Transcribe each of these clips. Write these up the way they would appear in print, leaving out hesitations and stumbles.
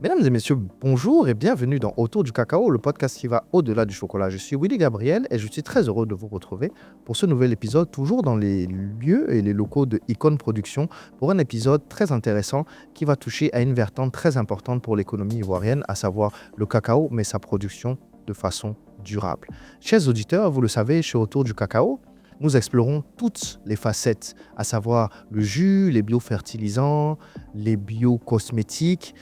Mesdames et messieurs, bonjour et bienvenue dans Autour du cacao, le podcast qui va au-delà du chocolat. Je suis Willy Gabriel et je suis très heureux de vous retrouver pour ce nouvel épisode, toujours dans les lieux et les locaux de Icon Production, pour un épisode très intéressant qui va toucher à une vertente très importante pour l'économie ivoirienne, à savoir le cacao, mais sa production de façon durable. Chers auditeurs, vous le savez, chez Autour du cacao, nous explorons toutes les facettes, à savoir le jus, les biofertilisants, les biocosmétiques,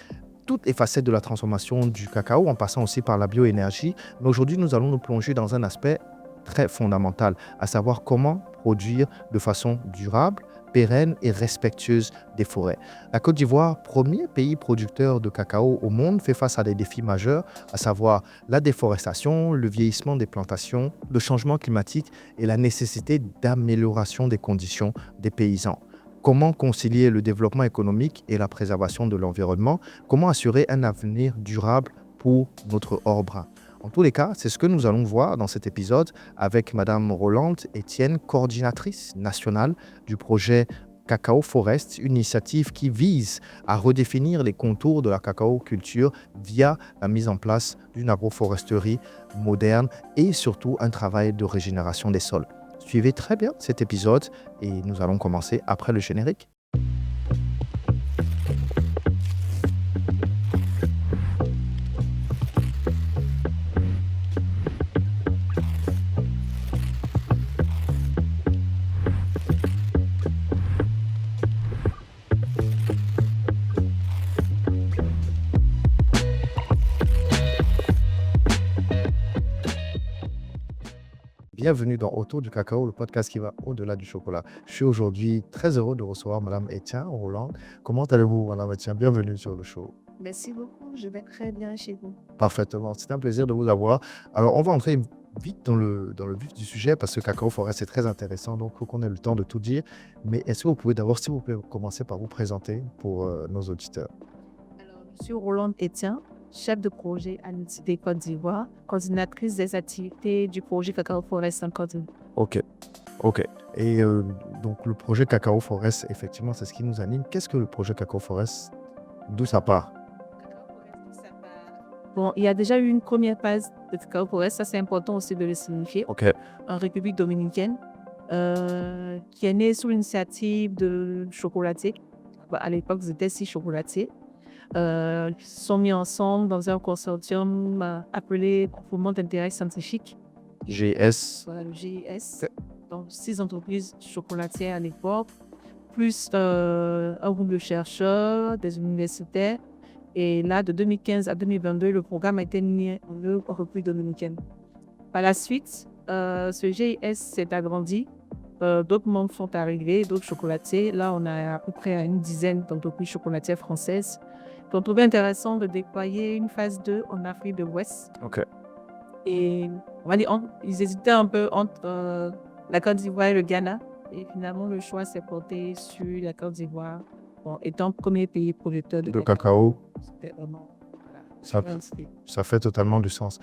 toutes les facettes de la transformation du cacao, en passant aussi par la bioénergie. Mais aujourd'hui, nous allons nous plonger dans un aspect très fondamental, à savoir comment produire de façon durable, pérenne et respectueuse des forêts. La Côte d'Ivoire, premier pays producteur de cacao au monde, fait face à des défis majeurs, à savoir la déforestation, le vieillissement des plantations, le changement climatique et la nécessité d'amélioration des conditions des paysans. Comment concilier le développement économique et la préservation de l'environnement? Comment assurer un avenir durable pour notre or brun? En tous les cas, c'est ce que nous allons voir dans cet épisode avec Madame Rolande Etienne, coordinatrice nationale du projet Cacao Forest, une initiative qui vise à redéfinir les contours de la cacao culture via la mise en place d'une agroforesterie moderne et surtout un travail de régénération des sols. Suivez très bien cet épisode et nous allons commencer après le générique. Bienvenue dans Autour du cacao, le podcast qui va au-delà du chocolat. Je suis aujourd'hui très heureux de recevoir Madame Etienne Rolande. Comment allez-vous, Madame Etienne? Bienvenue sur le show. Merci beaucoup, je vais très bien chez vous. Parfaitement, c'est un plaisir de vous avoir. Alors, on va entrer vite dans le vif du sujet parce que Cacao Forest, c'est très intéressant, donc il faut qu'on ait le temps de tout dire. Mais est-ce que vous pouvez d'abord, s'il vous plaît, commencer par vous présenter pour nos auditeurs? Alors, je suis Rolande Etienne, chef de projet à l'Université Côte d'Ivoire, coordinatrice des activités du projet Cacao Forest en Côte d'Ivoire. Ok. Et donc, le projet Cacao Forest, effectivement, c'est ce qui nous anime. Qu'est-ce que le projet Cacao Forest? D'où ça part? Bon, il y a déjà eu une première phase de Cacao Forest, ça c'est important aussi de le signifier, Ok. en République dominicaine, qui est née sous l'initiative de chocolatiers. À l'époque, ils étaient 6 chocolatiers. Ils se sont mis ensemble dans un consortium appelé Groupement d'intérêt scientifique. GS. Voilà, le GIS. Donc, 6 entreprises chocolatières à l'époque, plus un groupe de chercheurs, des universitaires. Et là, de 2015 à 2022, le programme a été mis en œuvre en République dominicaine. Par la suite, ce GIS s'est agrandi. D'autres membres sont arrivés, d'autres chocolatiers. Là, on a à peu près une dizaine d'entreprises chocolatières françaises. On trouvait intéressant de déployer une phase 2 en Afrique de l'Ouest. Ok. Et on va dire, ils hésitaient un peu entre la Côte d'Ivoire et le Ghana. Et finalement, le choix s'est porté sur la Côte d'Ivoire, étant premier pays producteur de cacao. C'était vraiment, Ça fait totalement du sens.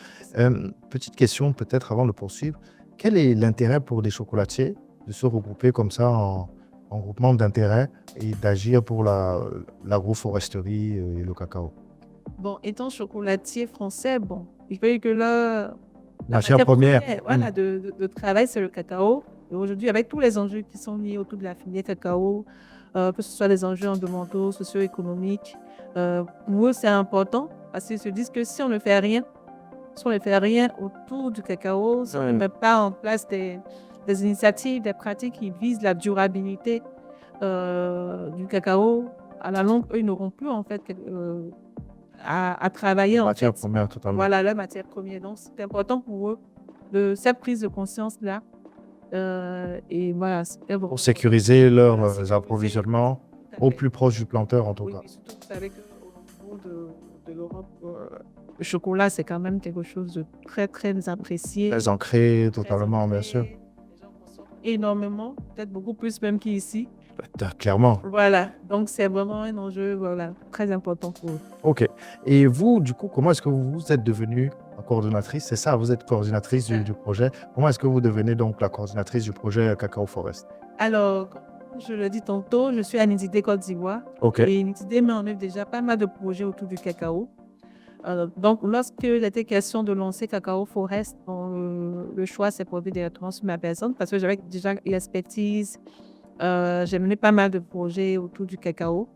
Petite question peut-être avant de poursuivre. Quel est l'intérêt pour des chocolatiers de se regrouper comme ça en groupement d'intérêt et d'agir pour l'agroforesterie et le cacao? Bon, étant chocolatier français, il fait que la matière première voilà, de travail, c'est le cacao. Et aujourd'hui, avec tous les enjeux qui sont liés autour de la filière cacao, que ce soit des enjeux environnementaux, socio-économiques, pour eux, c'est important parce qu'ils se disent que si on ne fait rien, autour du cacao, si on ne met pas en place des initiatives, des pratiques qui visent la durabilité du cacao, à la longue, eux, ils n'auront plus en fait à travailler. Matière première, totalement. Voilà, la matière première. Donc, c'est important pour eux, cette prise de conscience-là. Et voilà, pour sécuriser leurs approvisionnements au plus proche du planteur, en tout cas. Oui, surtout, vous savez qu'au niveau de l'Europe, le chocolat, c'est quand même quelque chose de très, très apprécié. Très ancré, totalement, bien sûr. Les gens consomment énormément, peut-être beaucoup plus même qu'ici. Clairement. Voilà, donc c'est vraiment un enjeu très important pour eux. Ok. Et vous, du coup, comment est-ce que vous êtes devenue coordinatrice? C'est ça, vous êtes coordinatrice du projet. Comment est-ce que vous devenez donc la coordinatrice du projet Cacao Forest? Alors, je le dis tantôt, je suis à Nididé, Côte d'Ivoire. OK. Et Nididé met en œuvre déjà pas mal de projets autour du cacao. Donc, lorsque il était question de lancer Cacao Forest, le choix s'est porté directement sur ma personne parce que j'avais déjà l'expertise. J'ai mené pas mal de projets autour du cacao.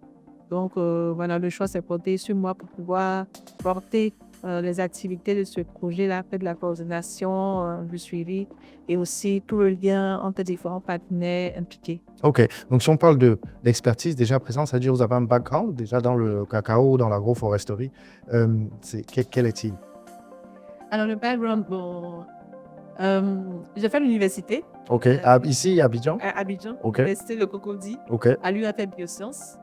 Donc, voilà, le choix s'est porté sur moi pour pouvoir porter les activités de ce projet-là, faire de la coordination, du suivi et aussi tout le lien entre différents partenaires impliqués. OK. Donc, si on parle d'expertise déjà présente, c'est-à-dire que vous avez un background déjà dans le cacao, dans l'agroforesterie. Quel est-il? Alors, le background, bon, j'ai fait l'université OK. Ici, à Abidjan? à Abidjan, OK. l'université de Cocody, OK. à l'UFM Biosciences.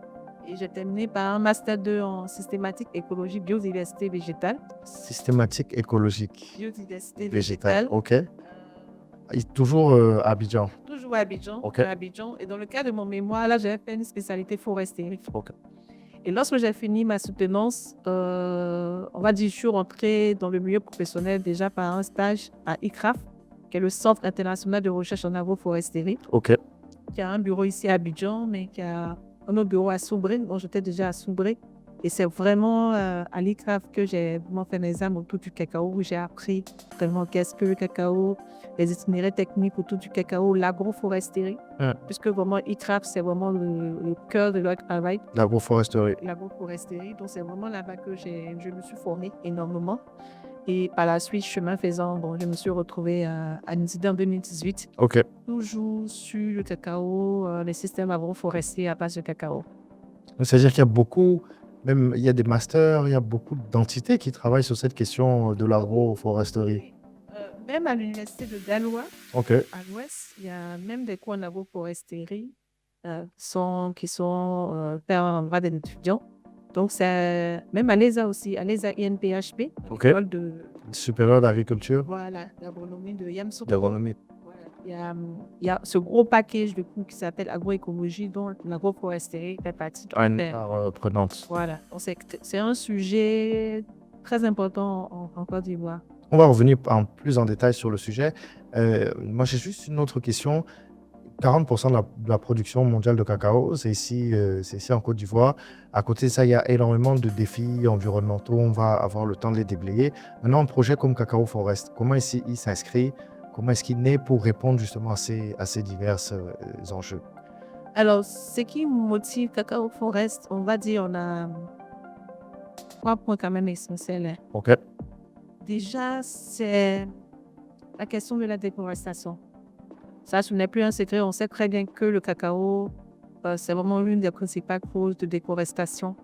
Et j'ai terminé par un master 2 en systématique, écologie, biodiversité végétale. Systématique écologique Biodiversité végétale. végétale. OK. Toujours à Abidjan. Toujours à Abidjan. OK. À Abidjan. Et dans le cadre de mon mémoire, là, j'avais fait une spécialité foresterie. OK. Et lorsque j'ai fini ma soutenance, on va dire, je suis rentrée dans le milieu professionnel déjà par un stage à ICRAF, qui est le Centre international de recherche en agroforesterie, OK. qui a un bureau ici à Abidjan, mais qui a un autre bureau à Soubré. Donc, j'étais déjà à Soubré. Et c'est vraiment à l'ICRAF que j'ai vraiment fait mes armes autour du cacao, où j'ai appris vraiment qu'est-ce que le cacao, les itinéraires techniques autour du cacao, l'agroforesterie, puisque vraiment ICRAF, c'est vraiment le cœur de leur travail, L'agroforesterie. l'agroforesterie. Donc, c'est vraiment là-bas que je me suis formée énormément. Et par la suite, chemin faisant, bon, je me suis retrouvée à Nididé en 2018, OK. toujours sur le cacao, les systèmes agroforestiers à base de cacao. C'est-à-dire qu'il y a beaucoup, même il y a des masters, il y a beaucoup d'entités qui travaillent sur cette question de l'agroforesterie. Même à l'université de Daloa, OK. à l'ouest, il y a même des cours en agroforesterie qui sont faits en droit des étudiants. Donc, c'est même à l'ESA aussi, à l'ESA INPHP, OK. l'école de Supérieur d'agriculture. voilà, d'agronomie de Yamsoukro. D'agronomie. Voilà. Il y a ce gros package de cours qui s'appelle agroécologie, dont l'agroforesterie fait partie. Une part prenante. Voilà. Donc, c'est un sujet très important en Côte d'Ivoire. On va revenir plus en détail sur le sujet. Moi, j'ai juste une autre question. 40% de la production mondiale de cacao, c'est ici en Côte d'Ivoire. À côté de ça, il y a énormément de défis environnementaux. On va avoir le temps de les déblayer. Maintenant, un projet comme Cacao Forest, comment il s'inscrit? Comment est-ce qu'il naît pour répondre justement à ces divers enjeux? Alors, ce qui motive Cacao Forest, on va dire, on a 3 points quand même essentiels. OK. Déjà, c'est la question de la déforestation. Ça, ce n'est plus un secret. On sait très bien que le cacao, c'est vraiment l'une des principales causes de déforestation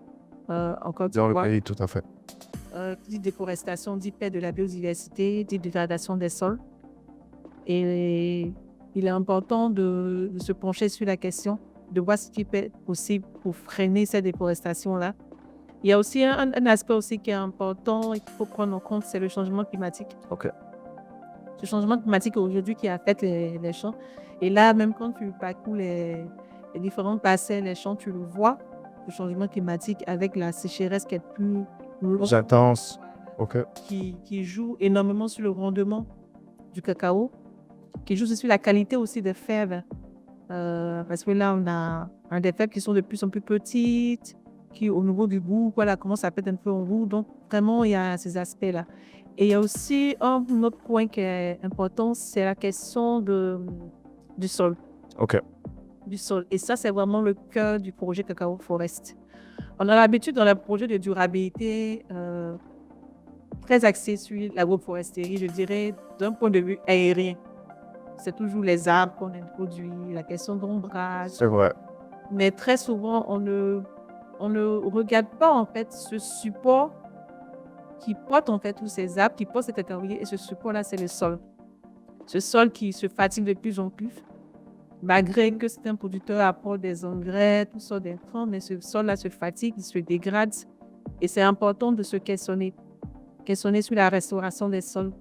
en Côte Dans le d'Ivoire. pays, tout à fait. Dit déforestation, dit perte de la biodiversité, dit dégradation des sols. Et il est important de se pencher sur la question, de voir ce qui peut être possible pour freiner cette déforestation-là. Il y a aussi un aspect aussi qui est important et qu'il faut prendre en compte, c'est le changement climatique. OK. Ce changement climatique aujourd'hui qui affecte les champs. Et là, même quand tu parcours les différentes parcelles, les champs, tu le vois, le changement climatique avec la sécheresse qui est plus Plus intense. OK. qui joue énormément sur le rendement du cacao, qui joue sur la qualité aussi des fèves. Parce que là, on a des fèves qui sont de plus en plus petites, qui au niveau du goût, voilà, commencent à perdre un peu en goût. Donc, vraiment, il y a ces aspects-là. Et il y a aussi un autre point qui est important, c'est la question du sol. OK. Du sol. Et ça, c'est vraiment le cœur du projet Cacao Forest. On a l'habitude dans les projets de durabilité très axés sur l'agroforesterie, je dirais, d'un point de vue aérien. C'est toujours les arbres qu'on introduit, la question d'ombrage. C'est vrai. Mais très souvent, on ne regarde pas en fait ce support qui porte en fait tous ces arbres, qui porte cette catégorie. Et ce support-là, c'est le sol. Ce sol qui se fatigue de plus en plus, malgré que certains producteurs apportent des engrais, tout ça, des fonds, mais ce sol-là se fatigue, il se dégrade. Et c'est important de se questionner sur la restauration des sols,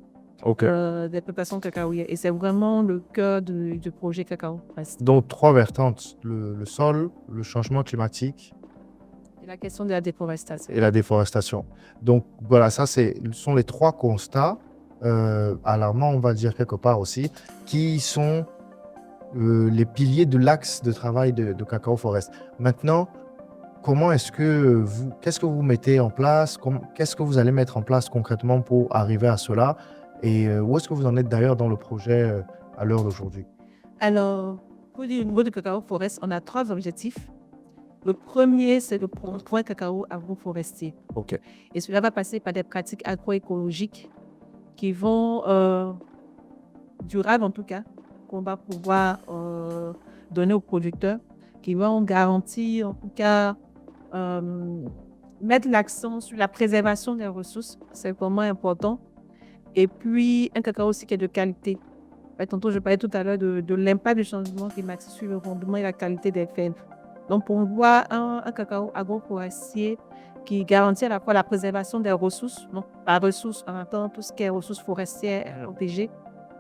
OK. des plantations cacaoyères. Et c'est vraiment le cœur du projet Cacao Forest. Donc, 3 vertentes, le sol, le changement climatique Et la question de la déforestation. et la déforestation. Donc, voilà, ça, ce sont les 3 constats alarmants, on va dire quelque part aussi, qui sont les piliers de l'axe de travail de Cacao Forest. Maintenant, qu'est-ce que vous mettez en place? Qu'est-ce que vous allez mettre en place concrètement pour arriver à cela? Et où est-ce que vous en êtes d'ailleurs dans le projet à l'heure d'aujourd'hui? Alors, pour dire au niveau de Cacao Forest, on a 3 objectifs. Le premier, c'est le point cacao agroforestier. Ok. Et cela va passer par des pratiques agroécologiques qui vont, durables en tout cas, qu'on va pouvoir donner aux producteurs, qui vont garantir en tout cas, mettre l'accent sur la préservation des ressources, c'est vraiment important. Et puis, un cacao aussi qui est de qualité. Tantôt, je parlais tout à l'heure de l'impact du changement climatique sur le rendement et la qualité des fèves. Donc, pour voir un cacao agroforestier qui garantit à la fois la préservation des ressources, donc par ressources, en attendant tout ce qui est ressources forestières protégées,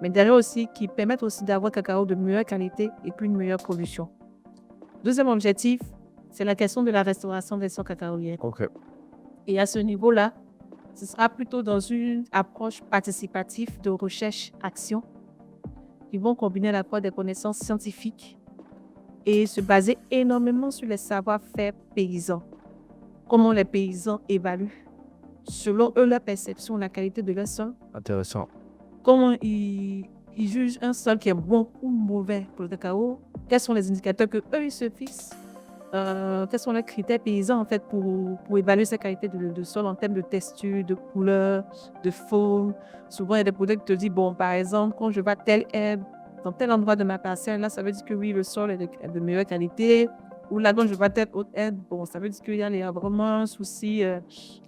mais derrière aussi qui permettent aussi d'avoir un cacao de meilleure qualité et puis une meilleure production. Deuxième objectif, c'est la question de la restauration des sols cacaoyers. Ok. Et à ce niveau-là, ce sera plutôt dans une approche participative de recherche-action qui vont combiner à la fois des connaissances scientifiques et se baser énormément sur les savoir-faire paysans. Comment les paysans évaluent, selon eux, leur perception, la qualité de leur sol. Intéressant. Comment ils jugent un sol qui est bon ou mauvais pour le cacao. Quels sont les indicateurs que eux ils se fixent. Quels sont les critères paysans en fait pour évaluer sa qualité de sol en termes de texture, de couleur, de forme. Souvent, il y a des producteurs qui te disent, bon, par exemple, quand je vois telle herbe dans tel endroit de ma parcelle, là, ça veut dire que oui, le sol est de meilleure qualité. Ou là, quand je vois telle autre herbe, bon, ça veut dire qu'il y a vraiment un souci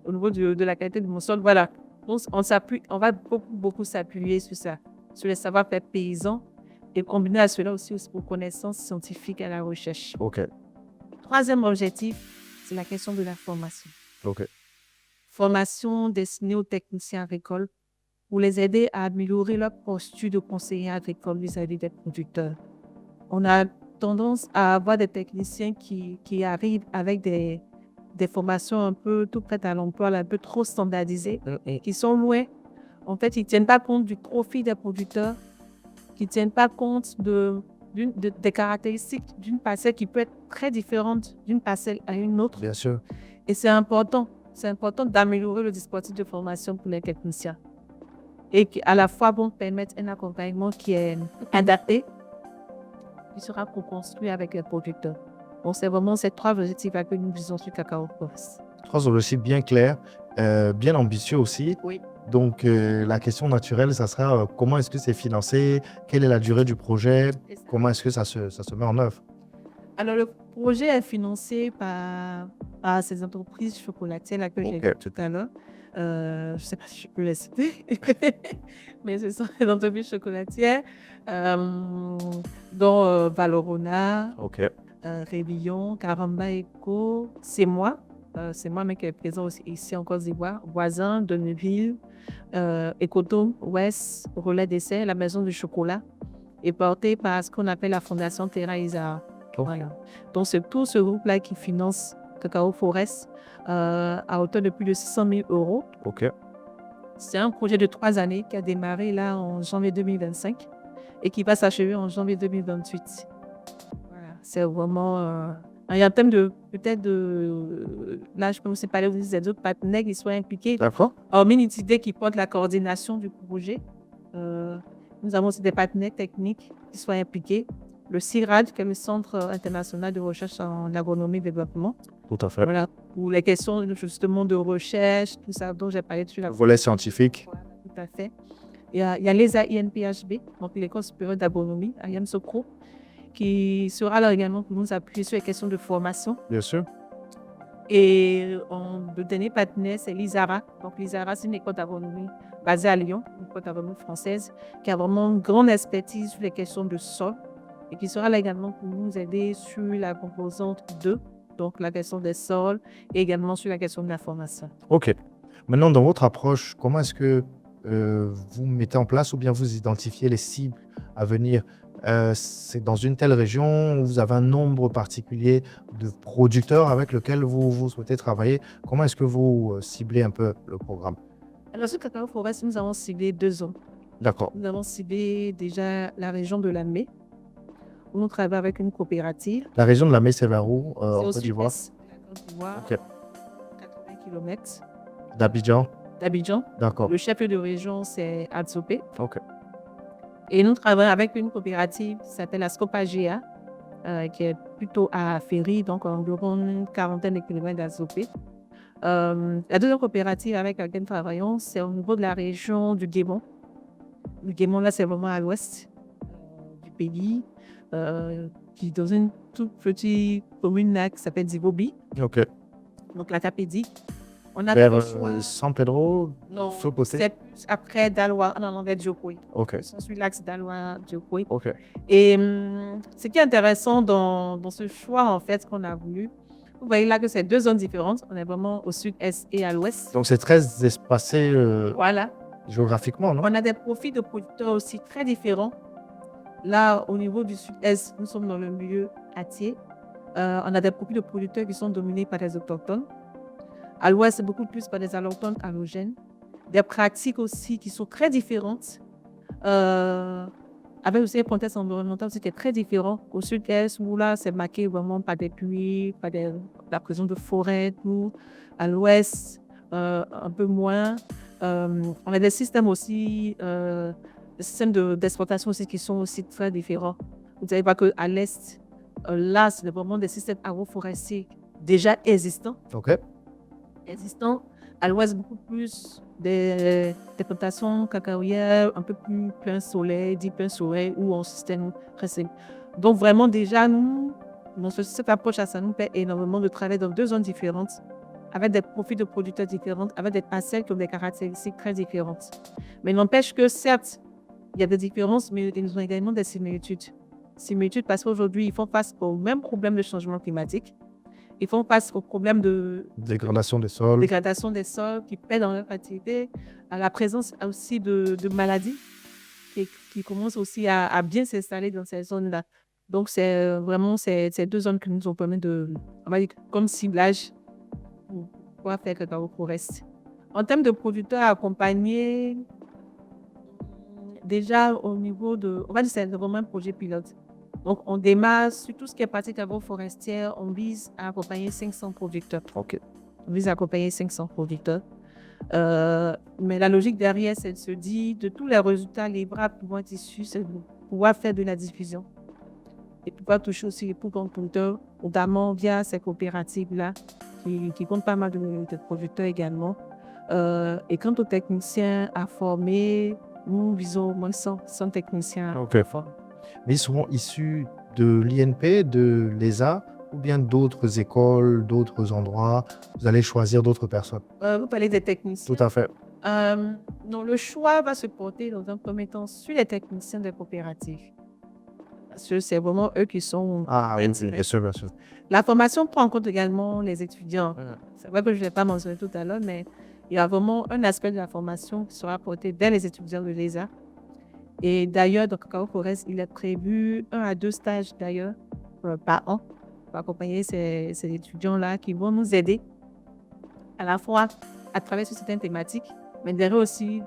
au niveau de la qualité de mon sol. Voilà. Donc, on va beaucoup s'appuyer sur ça, sur les savoir-faire paysans et combiner à cela aussi aux connaissances scientifiques à la recherche. Ok. Troisième objectif, c'est la question de la formation. Ok. Formation destinée aux techniciens agricoles pour les aider à améliorer leur posture de conseiller agricole vis-à-vis des producteurs. On a tendance à avoir des techniciens qui arrivent avec des formations un peu tout prêtes à l'emploi, un peu trop standardisées, qui sont loin. En fait, ils ne tiennent pas compte du profit des producteurs, qui ne tiennent pas compte des caractéristiques d'une parcelle qui peut être très différente d'une parcelle à une autre. Bien sûr. Et c'est important d'améliorer le dispositif de formation pour les techniciens. Et qui, à la fois, vont permettre un accompagnement qui est adapté, qui sera co-construit avec les producteurs. Donc, c'est vraiment ces 3 objectifs que nous visons sur Cacao Forest. 3 objectifs bien clairs, bien ambitieux aussi. Oui. Donc, la question naturelle, ça sera comment est-ce que c'est financé? Quelle est la durée du projet? Comment est-ce que ça se met en œuvre? Alors, le projet est financé par ces entreprises chocolatières que j'ai vues tout à l'heure. Je ne sais pas si je peux les citer, mais ce sont des entreprises chocolatières, dont Valorona, Révillon, Caramba Eco, c'est moi, mais qui est présent aussi ici en Côte d'Ivoire, Voisin, de Neuville, Ecotome, West, Relais d'essai, la maison du chocolat, est porté par ce qu'on appelle la Fondation Terra Isara. Voilà. Donc, c'est tout ce groupe-là qui finance Cacao Forest à hauteur de plus de 600 000 euros. Ok. C'est un projet de 3 années qui a démarré là en janvier 2025 et qui va s'achever en janvier 2028. Voilà. C'est vraiment... il y a un thème là, je peux vous parler aussi des autres partenaires qui soient impliqués. D'accord. Minitidé qui porte la coordination du projet. Nous avons aussi des partenaires techniques qui soient impliqués. Le CIRAD, qui est le Centre international de recherche en agronomie et développement. Tout à fait. Voilà, pour les questions justement de recherche, tout ça dont j'ai parlé dessus. Le volet scientifique. Voilà, tout à fait. Il y a l'ESA INPHB, donc l'École supérieure d'agronomie, à Yamoussoukro, qui sera là également pour nous appuyer sur les questions de formation. Bien sûr. Et le dernier partenaire, c'est l'ISARA. Donc l'ISARA, c'est une école d'agronomie basée à Lyon, une école d'agronomie française, qui a vraiment une grande expertise sur les questions de sol et qui sera là également pour nous aider sur la composante 2, donc la question des sols, et également sur la question de la formation. Ok. Maintenant, dans votre approche, comment est-ce que vous mettez en place ou bien vous identifiez les cibles à venir? C'est dans une telle région où vous avez un nombre particulier de producteurs avec lesquels vous souhaitez travailler. Comment est-ce que vous ciblez un peu le programme? Alors, sur Cacao Forest, nous avons ciblé 2 zones. D'accord. Nous avons ciblé déjà la région de la Mai. où nous travaillons avec une coopérative. La région de la Mey, c'est vers où C'est en au Côte d'Ivoire? sud-est de la Côte d'Ivoire, Ok. 80 km D'Abidjan? d'Abidjan. D'accord. Le chef-lieu de région, c'est Adzopé. Ok. Et nous travaillons avec une coopérative qui s'appelle la Scopagea, qui est plutôt à Ferry, donc environ une quarantaine de kilomètres d'Adzopé. La deuxième coopérative avec laquelle nous travaillons, c'est au niveau de la région du Guémon. Le Guémon, là, c'est vraiment à l'ouest du pays, qui est dans une toute petite commune là, qui s'appelle Divobi, Ok. donc la Tapédi. On a Vers le choix. San Pedro? Non, Feu côté? c'est plus après Daloa, on en envers Djokwe. Ok. Je suis l'axe Daloa, Djokwe. Ok. Et ce qui est intéressant dans ce choix, en fait, qu'on a voulu, vous voyez là que c'est deux zones différentes. On est vraiment au sud-est et à l'ouest. Donc, c'est très espacé Voilà. géographiquement, non? On a des profils de producteurs aussi très différents. Là, au niveau du sud-est, nous sommes dans le milieu hâtier. On a des profils de producteurs qui sont dominés par des autochtones. À l'ouest, c'est beaucoup plus par des allochtones allogènes. Des pratiques aussi qui sont très différentes. Avec aussi un contexte environnemental aussi qui est très différent. Au sud-est, où là, c'est marqué vraiment par des pluies, par la présence de forêts, tout. À l'ouest, un peu moins. On a des systèmes aussi, des systèmes d'exploitation aussi qui sont aussi très différents. Vous savez pas qu'à l'est, là, c'est vraiment des systèmes agroforestiers déjà existants. Ok. À l'ouest, beaucoup plus des plantations cacaoyères, un peu plus plein soleil, dit plein soleil, ou en système pressé. Donc vraiment déjà, nous, dans cette approche, ça nous permet énormément de travailler dans deux zones différentes, avec des profils de producteurs différents, avec des parcelles qui ont des caractéristiques très différentes. Mais n'empêche que certes, il y a des différences, mais ils ont également des similitudes. Similitudes parce qu'aujourd'hui, ils font face au même problème de changement climatique. Ils font face au problème de Dégradation des sols. dégradation des sols qui pèsent dans leur activité, à la présence aussi de maladies qui commencent aussi à bien s'installer dans ces zones-là. Donc, c'est vraiment ces deux zones qui nous ont permis de, on va dire, comme ciblage pour pouvoir faire Cacao Forest. En termes de producteurs accompagnés, déjà au niveau de, on va dire, c'est vraiment un projet pilote. Donc, on démarre sur tout ce qui est pratique agroforestière. On vise à accompagner 500 producteurs. Ok. On vise à accompagner 500 producteurs. Mais la logique derrière, c'est de se dire, de tous les résultats livrables qui vont être issus, c'est de pouvoir faire de la diffusion et pouvoir toucher aussi les plus grands producteurs, notamment via ces coopératives-là qui comptent pas mal de producteurs également. Et quant aux techniciens à former, nous visons au moins 100 techniciens Ok. à former. Mais ils seront issus de l'INP, de l'ESA ou bien d'autres écoles, d'autres endroits. Vous allez choisir d'autres personnes. Vous parlez des techniciens. Tout à fait. Non, le choix va se porter dans un premier temps sur les techniciens des coopératives. Parce que c'est vraiment eux qui sont. Ah oui, bien sûr, bien sûr. La formation prend en compte également les étudiants. Ouais. C'est vrai que je ne l'ai pas mentionné tout à l'heure, mais il y a vraiment un aspect de la formation qui sera porté dès les étudiants de l'ESA. Et d'ailleurs, dans Cacao Forest, il est prévu 1 à 2 stages d'ailleurs par an pour accompagner ces étudiants-là qui vont nous aider à la fois à travailler sur certaines thématiques, mais derrière aussi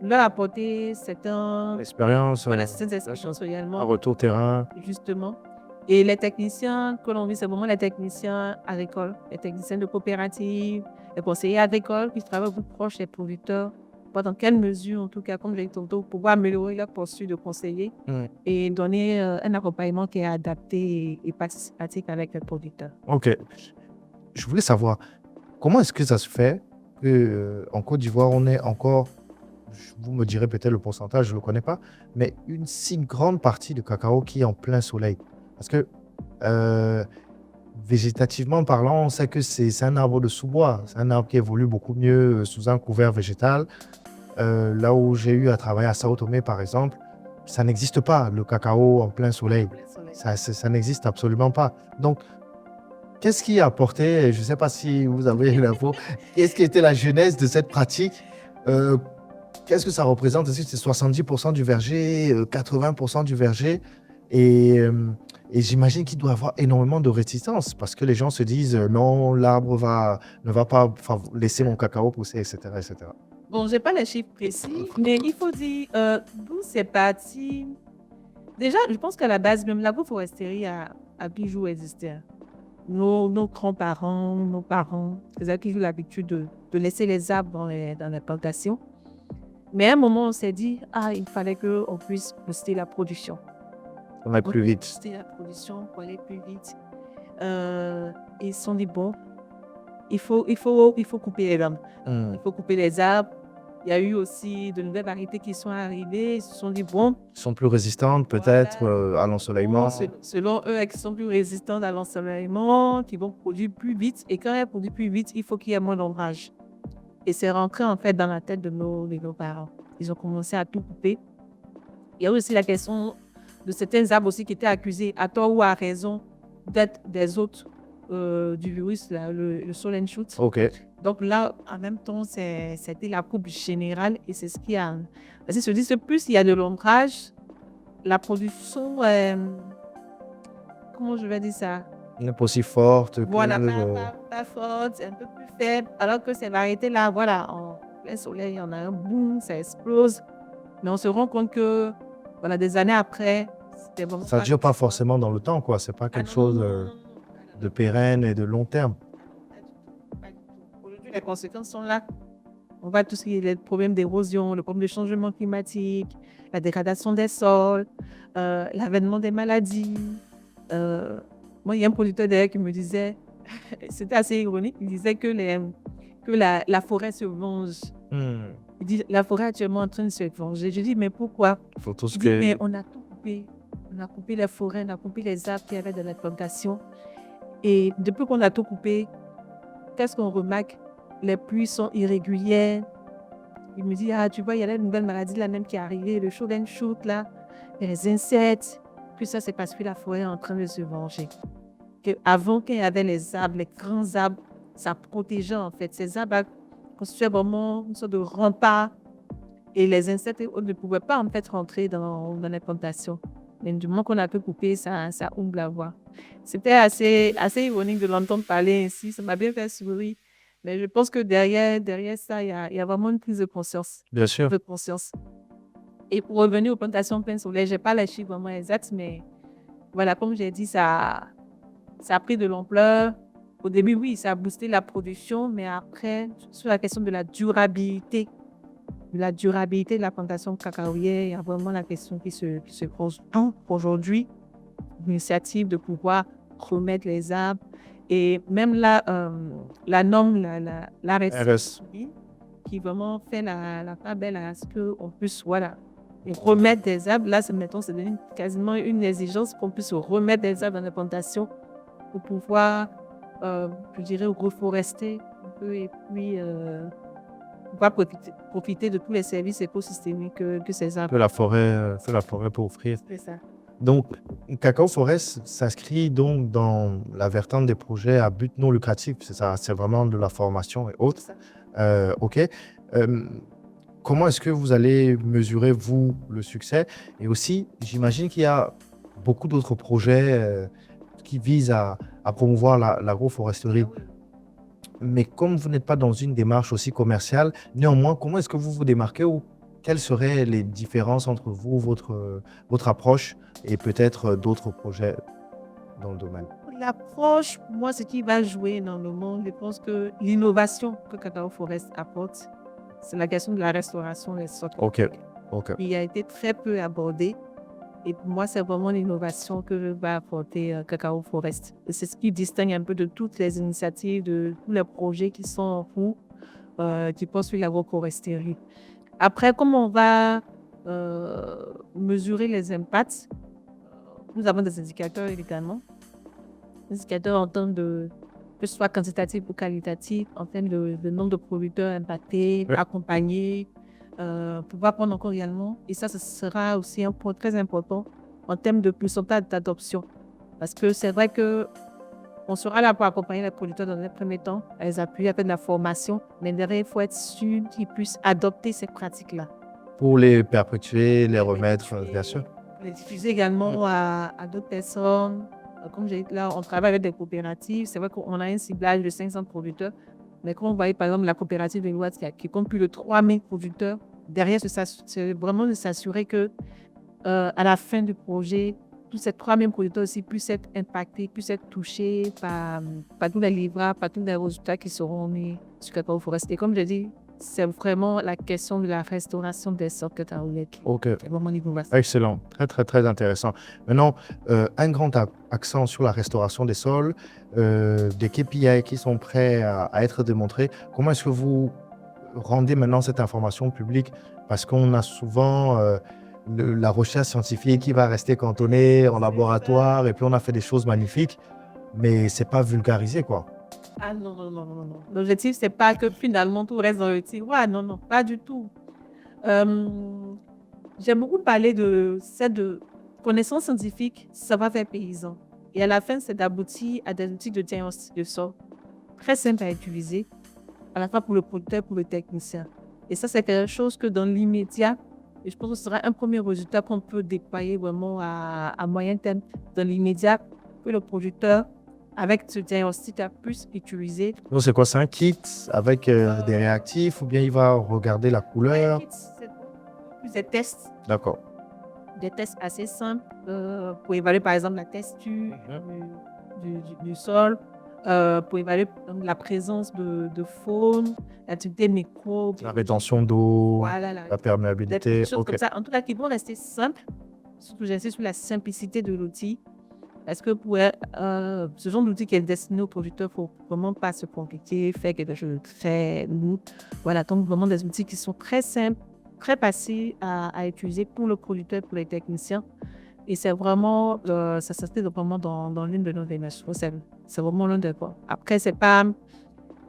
leur apporter certaines L'expérience, expériences un réellement, retour terrain. justement. Et les techniciens que l'on vit, c'est vraiment les techniciens agricoles, les techniciens de coopératives, les conseillers agricoles qui travaillent plus proche des producteurs. Voir dans quelle mesure, en tout cas, comme je l'ai dit tantôt, pouvoir améliorer leur posture de conseiller et donner un accompagnement qui est adapté et participatif avec les producteurs. Ok. Je voulais savoir, comment est-ce que ça se fait qu'en Côte d'Ivoire, on est encore, vous me direz peut-être le pourcentage, je ne le connais pas, mais une si grande partie de cacao qui est en plein soleil. Parce que végétativement parlant, on sait que c'est un arbre de sous-bois. C'est un arbre qui évolue beaucoup mieux sous un couvert végétal. Là où j'ai eu à travailler à Sao Tomé, par exemple, ça n'existe pas, le cacao en plein soleil. Ça n'existe absolument pas. Donc, qu'est-ce qui a apporté, je ne sais pas si vous avez l'info, qu'est-ce qui était la genèse de cette pratique? Qu'est-ce que ça représente? Est-ce que c'est 70% du verger, 80% du verger? Et j'imagine qu'il doit y avoir énormément de résistance parce que les gens se disent non, l'arbre ne va pas laisser mon cacao pousser, etc. etc. Bon, je n'ai pas les chiffres précis, mais il faut dire d'où c'est parti. Déjà, je pense qu'à la base, même l'agroforesterie a toujours existé. Nos grands-parents, nos parents, ils avaient toujours l'habitude de laisser les arbres dans les plantations. Mais à un moment, on s'est dit, il fallait qu'on puisse booster la production. On va plus vite. Booster la production pour aller plus vite. Ils se sont dit, bon, il faut couper les arbres. Il faut couper les arbres. Il y a eu aussi de nouvelles variétés qui sont arrivées. Ils se sont dit, bon. Ils sont plus résistantes peut-être à l'ensoleillement. Selon eux, elles sont plus résistantes à l'ensoleillement, qui vont produire plus vite. Et quand elles produisent plus vite, il faut qu'il y ait moins d'ombrage. Et c'est rentré en fait dans la tête de nos parents. Ils ont commencé à tout couper. Il y a aussi la question de certains arbres aussi qui étaient accusés, à tort ou à raison, d'être des hôtes du virus, là, le Solen Shoot. Ok. Donc là, en même temps, c'était la coupe générale et c'est ce qui a... Parce que se dit, plus il y a de l'ombrage, la production, comment je vais dire ça? N'est pas aussi forte. Voilà, pas forte, c'est un peu plus faible. Alors que ces variétés-là, voilà, en plein soleil, on a un boom, ça explose. Mais on se rend compte que, voilà, des années après, c'était vraiment... Ça ne dure pas forcément dans le temps, quoi. C'est pas quelque chose de pérenne et de long terme. Aujourd'hui, les conséquences sont là. On voit tout ce qui est les problèmes d'érosion, le problème de changement climatique, la dégradation des sols, l'avènement des maladies. Moi, il y a un producteur d'ailleurs qui me disait, c'était assez ironique, il disait que la forêt se venge. Il dit, la forêt est actuellement en train de se venger. Je dis, mais pourquoi? Il dit, mais on a tout coupé. On a coupé les forêts, on a coupé les arbres qu'il y avait dans la plantation. Et depuis qu'on a tout coupé, qu'est-ce qu'on remarque? Les pluies sont irrégulières. Il me dit, tu vois, il y a une nouvelle maladie là même qui est arrivée, le Solen Shoot là, les insectes. Puis ça, c'est parce que la forêt est en train de se venger. Avant, quand il y avait les arbres, les grands arbres, ça protégeait en fait. Ces arbres constituaient vraiment une sorte de rempart. Et les insectes ne pouvaient pas en fait rentrer dans les plantations. Mais du moment qu'on a pu couper, ça ouvre la voie. C'était assez ironique de l'entendre parler ainsi. Ça m'a bien fait sourire. Mais je pense que derrière ça, il y a vraiment une prise de conscience. Bien sûr. De conscience. Et pour revenir aux plantations plein soleil, je n'ai pas les chiffres vraiment exacts, mais voilà, comme j'ai dit, ça a pris de l'ampleur. Au début, oui, ça a boosté la production, mais après, sur la question de la durabilité de la plantation cacaoyère, il y a vraiment la question qui se pose aujourd'hui. L'initiative de pouvoir remettre les arbres. Et même là, la norme, la RS, qui vraiment fait la part belle à ce qu'on puisse remettre des arbres. Là, c'est devenu quasiment une exigence qu'on puisse remettre des arbres dans les plantations pour pouvoir, je dirais, reforester un peu et puis pouvoir profiter de tous les services écosystémiques que ces arbres. Que la forêt peut offrir. C'est ça. Donc, Cacao Forest s'inscrit donc dans la vertente des projets à but non lucratif. C'est ça, c'est vraiment de la formation et autres. OK. Comment est-ce que vous allez mesurer, vous, le succès? Et aussi, j'imagine qu'il y a beaucoup d'autres projets qui visent à promouvoir l'agroforesterie. Mais comme vous n'êtes pas dans une démarche aussi commerciale, néanmoins, comment est-ce que vous vous démarquez ou quelles seraient les différences entre vous, votre approche et peut-être d'autres projets dans le domaine? L'approche, moi, ce qui va jouer dans le monde, je pense que l'innovation que Cacao Forest apporte, c'est la question de la restauration des sols. OK. Il a été très peu abordé. Et pour moi, c'est vraiment l'innovation que va apporter Cacao Forest. Et c'est ce qui distingue un peu de toutes les initiatives, de tous les projets qui sont en cours, qui poursuivent l'agroforesterie. Après, comment on va mesurer les impacts? Nous avons des indicateurs, évidemment. Des indicateurs en termes de, que ce soit quantitatif ou qualitatif, en termes de nombre de producteurs impactés, accompagnés, pouvoir prendre en compte réellement. Et ça, ce sera aussi un point très important en termes de pourcentage d'adoption. Parce que c'est vrai qu'on sera là pour accompagner les producteurs dans les premiers temps, à les appuyer, à faire de la formation, mais derrière, il faut être sûr qu'ils puissent adopter ces pratiques-là. Pour les perpétuer, les remettre, bien sûr. Les diffuser également à d'autres personnes. Comme j'ai dit là, on travaille avec des coopératives. C'est vrai qu'on a un ciblage de 500 producteurs. Mais quand on voit par exemple la coopérative de l'Ouest qui compte plus de 3000 producteurs, derrière, c'est vraiment de s'assurer que à la fin du projet, tous ces 3 mêmes producteurs aussi puissent être impactés, puissent être touchés par tous les livrables, par tous les résultats qui seront mis sur Cacao Forest. Et comme je dis, c'est vraiment la question de la restauration des sols cacaoyers. Ok, C'est vraiment niveau vaste. excellent. Très, très, très intéressant. Maintenant, un grand accent sur la restauration des sols, des KPI qui sont prêts à être démontrés. Comment est-ce que vous rendez maintenant cette information publique? Parce qu'on a souvent la recherche scientifique qui va rester cantonnée en laboratoire et puis on a fait des choses magnifiques, mais c'est pas vulgarisé, quoi. Ah non, non, non, non, non. L'objectif, c'est pas que finalement tout reste dans le tiroir. Non, non, pas du tout. Euh, J'aime beaucoup parler de connaissances scientifiques, savoir-faire paysan. Et à la fin, c'est d'aboutir à des outils de diagnostic de sol très simples à utiliser, à la fois pour le producteur et pour le technicien. Et ça, c'est quelque chose que dans l'immédiat, et je pense que ce sera un premier résultat qu'on peut déployer vraiment à moyen terme. Dans l'immédiat, que le producteur, avec ce diagnostic, puisse utiliser. Donc, c'est quoi? C'est un kit avec des réactifs ou bien il va regarder la couleur? C'est plus des tests. D'accord. Des tests assez simples pour évaluer par exemple la texture du sol, pour évaluer la présence de faune, l'activité micro, La rétention d'eau, voilà, la des perméabilité. petites choses Ok. comme ça. En tout cas, qui vont rester simples. Surtout, j'insiste sur la simplicité de l'outil. Parce que pour ce genre d'outil qui est destiné aux producteurs, il ne faut vraiment pas se compliquer, faire quelque chose de très lourd. Voilà, donc vraiment des outils qui sont très simples, très faciles à utiliser pour le producteur, pour les techniciens. Et c'est vraiment, ça s'inscrit vraiment dans l'une de nos démarches. C'est vraiment l'un des points. Après, c'est pas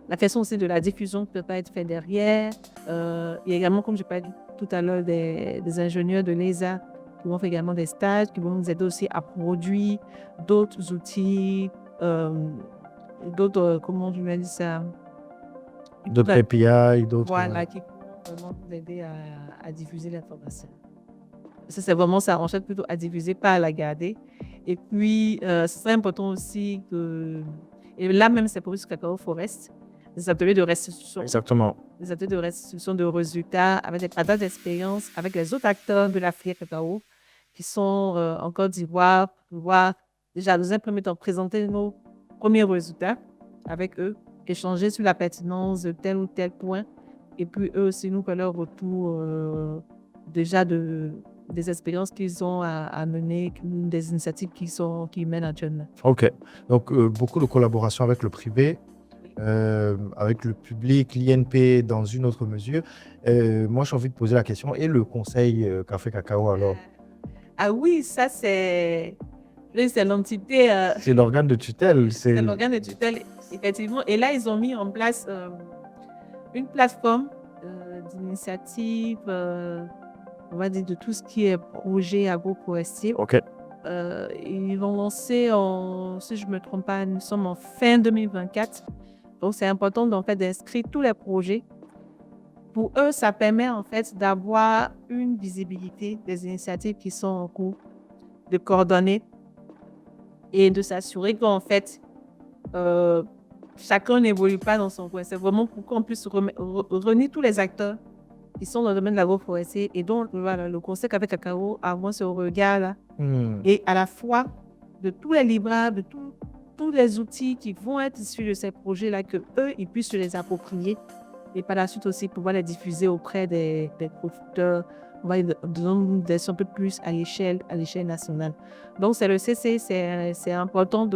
la façon aussi de la diffusion qui peut pas être faite derrière. Il y a également, comme je parlais tout à l'heure, des ingénieurs de l'ESA qui vont faire également des stages, qui vont nous aider aussi à produire d'autres outils, d'autres, comment je vais dire ça? D'autres API, d'autres. Voilà, qui vont vraiment nous aider à diffuser l'information. Ça, c'est vraiment ça. On cherche plutôt à diffuser, pas à la garder. Et puis, c'est important aussi que. Et là même, c'est pour ce Cacao Forest, des ateliers de restitution. Exactement. Des ateliers de restitution de résultats avec des partages d'expérience avec les autres acteurs de la filière cacao qui sont en Côte d'Ivoire, pour pouvoir déjà, dans un premier temps, présenter nos premiers résultats avec eux, échanger sur la pertinence de tel ou tel point, et puis eux aussi nous faire leur retour déjà des expériences qu'ils ont à mener, des initiatives qu'ils mènent actuellement. Ok. Donc, beaucoup de collaboration avec le privé, avec le public, l'INP dans une autre mesure. Moi, j'ai envie de poser la question. Et le conseil Café Cacao alors? Ah oui, ça c'est l'entité. C'est l'organe de tutelle. C'est l'organe de tutelle, effectivement. Et là, ils ont mis en place une plateforme d'initiative, on va dire de tout ce qui est projet agroforestier. Ok. Ils l'ont lancé si je ne me trompe pas, nous sommes en fin 2024. Donc, c'est important en fait, d'inscrire tous les projets. Pour eux, ça permet en fait d'avoir une visibilité des initiatives qui sont en cours, de coordonner et de s'assurer qu'en fait, chacun n'évolue pas dans son coin. C'est vraiment pour qu'on puisse réunir tous les acteurs qui sont dans le domaine de l'agroforestier et donc voilà, le conseil Café Cacao a moins ce regard-là. Et à la fois de tous les livrables, de tous les outils qui vont être issus de ces projets-là, que eux, ils puissent se les approprier et par la suite aussi pouvoir les diffuser auprès des producteurs, on va dire, un peu plus à l'échelle nationale. Donc, c'est le CC, c'est important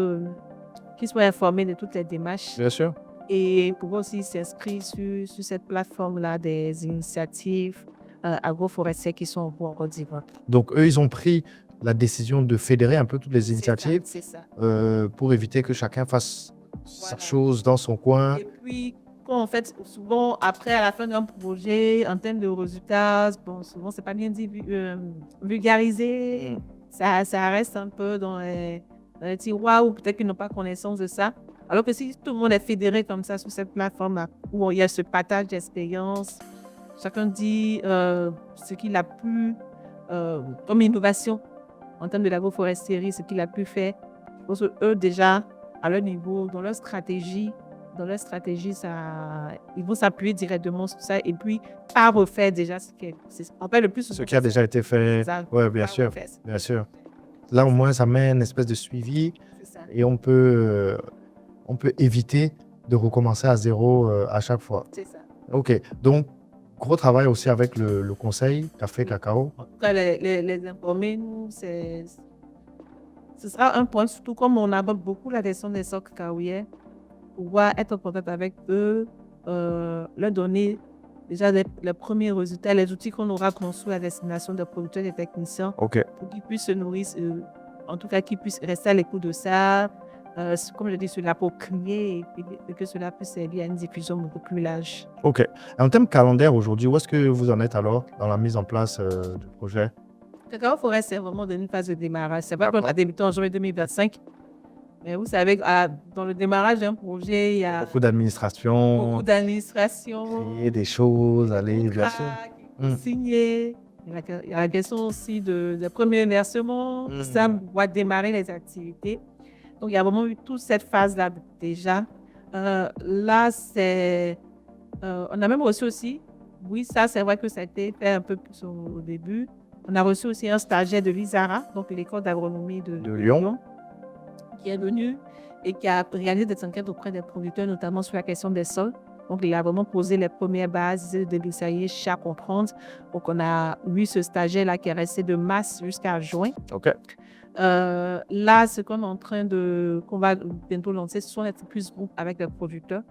qu'ils soient informés de toutes les démarches. Bien sûr. Et pouvoir aussi s'inscrire sur cette plateforme-là des initiatives agroforestières qui sont en cours en Côte d'Ivoire. Donc, eux, ils ont pris la décision de fédérer un peu toutes les initiatives C'est ça. pour éviter que chacun fasse sa chose dans son coin. Et puis, quand en fait, souvent, après, à la fin d'un projet, en termes de résultats, bon, souvent, c'est pas bien dit, vulgarisé. Ça reste un peu dans les tiroirs ou peut-être qu'ils n'ont pas connaissance de ça. Alors que si tout le monde est fédéré comme ça sur cette plateforme où il y a ce partage d'expérience, chacun dit ce qu'il a pu, comme innovation en termes de l'agroforesterie, ce qu'il a pu faire. Parce que eux, déjà, à leur niveau, dans leur stratégie, dans leur stratégie, ils vont s'appuyer directement sur ça et puis pas refaire déjà en fait le plus Ce qui a déjà été fait. Oui, bien sûr. Bien sûr. Là, au moins, ça met une espèce de suivi et on peut éviter de recommencer à zéro à chaque fois. C'est ça. OK. Donc, gros travail aussi avec le conseil café, cacao. Les informer, nous, ce sera un point, surtout comme on aborde beaucoup la question des sortes cacaoyers, pouvoir être en contact avec eux, leur donner déjà les premiers résultats, les outils qu'on aura conçus à destination des producteurs et des techniciens pour qu'ils puissent se nourrir, en tout cas qu'ils puissent rester à l'écoute de ça, comme je dis, cela pour créer et que cela puisse servir à une diffusion beaucoup plus large. OK. En termes calendaire aujourd'hui, où est-ce que vous en êtes alors dans la mise en place du projet? Cacao Forêt, c'est vraiment dans une phase de démarrage. C'est pas qu'on a débuté en janvier 2025. Mais vous savez, dans le démarrage d'un projet, il y a beaucoup d'administration. Créer des choses, aller bien sûr. Signer. Il y a la question aussi des premiers versements. Ça va démarrer les activités. Donc, il y a vraiment eu toute cette phase-là déjà. Là, on a même reçu aussi, oui, ça, c'est vrai que ça a été fait un peu plus au début. On a reçu aussi un stagiaire de l'ISARA, donc l'école d'agronomie de Lyon, qui est venu et qui a réalisé des enquêtes auprès des producteurs, notamment sur la question des sols. Donc, il a vraiment posé les premières bases de l'ISARA à comprendre. Donc, on a eu ce stagiaire-là qui est resté de mars jusqu'à juin. OK. Là, ce qu'on va bientôt lancer, ce sont les plus groupes avec les producteurs,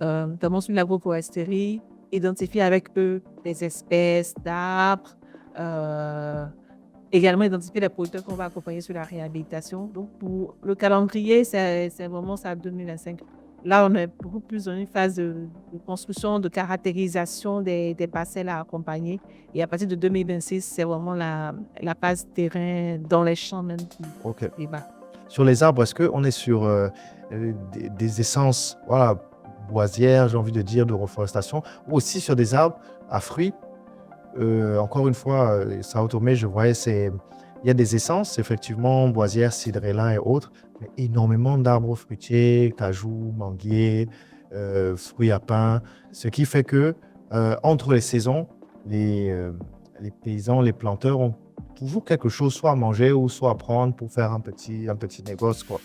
notamment sur l'agroforesterie, identifier avec eux des espèces d'arbres, également identifier les producteurs qu'on va accompagner sur la réhabilitation. Donc, pour le calendrier, c'est vraiment ça 2025. Là, on est beaucoup plus dans une phase de construction, de caractérisation des parcelles à accompagner. Et à partir de 2026, c'est vraiment la phase terrain dans les champs même. OK. Sur les arbres, est-ce qu'on est sur des essences boisières, j'ai envie de dire, de reforestation, ou aussi sur des arbres à fruits? Encore une fois, Sao Tomé, je voyais, il y a des essences, effectivement, boisières, cidrélin et autres, mais énormément d'arbres fruitiers, cajou, manguiers, fruits à pain, ce qui fait que entre les saisons, les paysans, les planteurs ont toujours quelque chose soit à manger ou soit à prendre pour faire un petit négoce, quoi.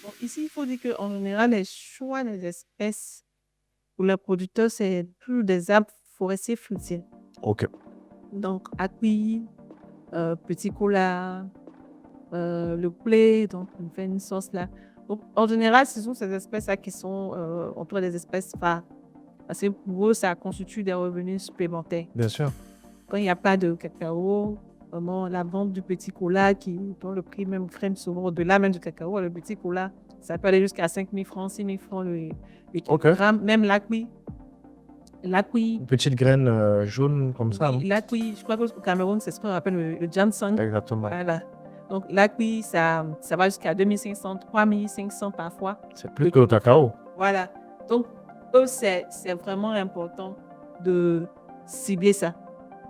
Bon, ici, il faut dire qu'en général, les choix des espèces pour les producteurs, c'est plus des arbres forestiers fruitiers. OK. Donc, acquis, petit cola, le blé, donc on fait une sauce là. Donc, en général, ce sont ces espèces-là qui sont autour des espèces phares. Parce que pour eux, ça constitue des revenus supplémentaires. Bien sûr. Quand il n'y a pas de cacao, vraiment, la vente du petit cola, dont le prix même freine souvent au-delà même du cacao, le petit cola, ça peut aller jusqu'à 5 000 francs, 6 000 francs le kilogramme. Même l'acquis. Une petite graine jaune comme ça. L'acquis, je crois qu'au Cameroun, c'est ce qu'on appelle le ginseng. Exactement. Voilà. Donc, l'acquis, ça va jusqu'à 2500, 3500 parfois. C'est plus que le cacao. Voilà. Donc, eux, c'est vraiment important de cibler ça.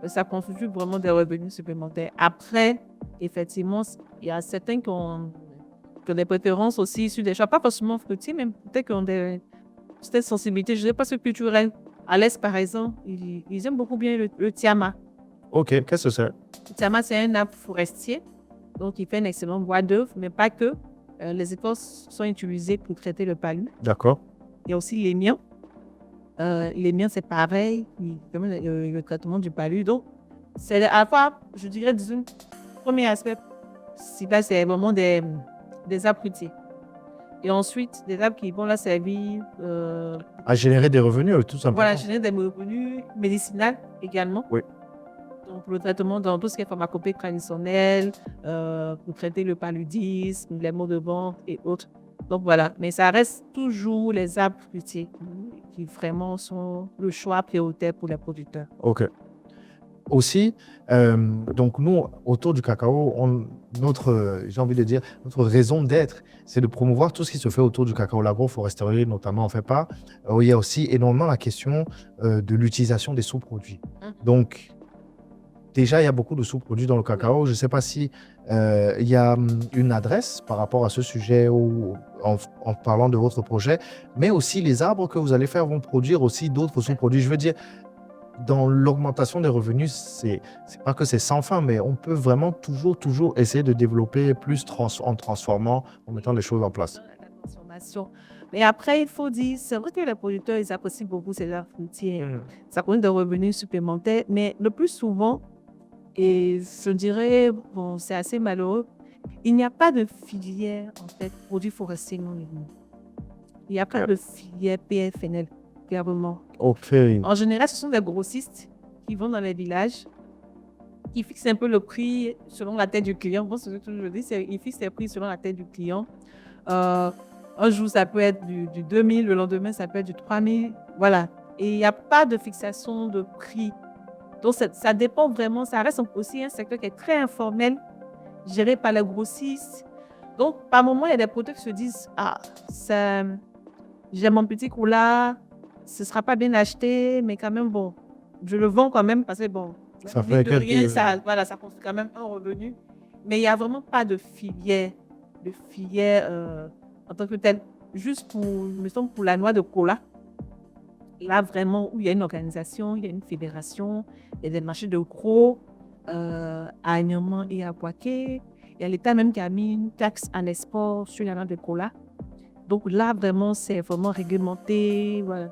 Ça constitue vraiment des revenus supplémentaires. Après, effectivement, il y a certains qui ont des préférences aussi sur des choix, pas forcément fruitiers, mais peut-être qu'ils ont des sensibilités, je ne sais pas, culturelles. À l'Est, par exemple, ils aiment beaucoup bien le tiama. OK, qu'est-ce que c'est? Le tiama, c'est un arbre forestier, donc il fait un excellent bois d'œuvre, mais pas que. Les écorces sont utilisées pour traiter le palu. D'accord. Il y a aussi les miens. Les miens, c'est pareil, le traitement du palu. Donc, c'est à la fois, je dirais, disons, premier aspect, c'est vraiment des arbres fruitiers. Et ensuite, des arbres qui vont là servir à générer des revenus, tout simplement. Voilà, générer des revenus médicinaux également. Oui. Donc, pour le traitement dans tout ce qui est pharmacopée traditionnelle, pour traiter le paludisme, les maux de ventre et autres. Donc, voilà. Mais ça reste toujours les arbres fruitiers qui vraiment sont le choix prioritaire pour les producteurs. OK. Aussi, donc nous, autour du cacao, j'ai envie de dire, notre raison d'être, c'est de promouvoir tout ce qui se fait autour du cacao. L'agroforesterie, notamment, on fait pas. Il y a aussi énormément la question de l'utilisation des sous-produits. Donc, déjà, il y a beaucoup de sous-produits dans le cacao. Je ne sais pas si il y a une adresse par rapport à ce sujet ou en parlant de votre projet, mais aussi les arbres que vous allez faire vont produire aussi d'autres sous-produits. Je veux dire, dans l'augmentation des revenus, c'est pas que c'est sans fin, mais on peut vraiment toujours essayer de développer plus en transformant, en mettant les choses en place. La transformation. Mais après, il faut dire, c'est vrai que les producteurs, ils apprécient beaucoup ces arbres fruitiers. Ça donne des revenus supplémentaires, mais le plus souvent, et je dirais, bon, c'est assez malheureux, il n'y a pas de filière, en fait, produits forestiers non ligneux. Il n'y a pas de filière PFNL, clairement. Ok. En général, ce sont des grossistes qui vont dans les villages, qui fixent un peu le prix selon la tête du client. Bon, c'est ce que je dis, ils fixent les prix selon la tête du client. Un jour, ça peut être du 2000, le lendemain, ça peut être du 3000. Voilà. Et il n'y a pas de fixation de prix. Donc, ça dépend vraiment. Ça reste aussi un secteur qui est très informel, géré par les grossistes. Donc, par moment, il y a des producteurs qui se disent « Ah, j'ai mon petit cola, ce ne sera pas bien acheté, mais quand même, bon, je le vends quand même parce que, bon, Ça fait quelques... ça construit quand même un revenu. » Mais il n'y a vraiment pas de filière en tant que telle. Juste pour la noix de cola, là, vraiment, où il y a une organisation, il y a une fédération, il y a des marchés de gros à Agnement et à Poitiers. Il y a l'État même qui a mis une taxe en export sur la noix de cola. Donc là, vraiment, c'est vraiment réglementé. Voilà.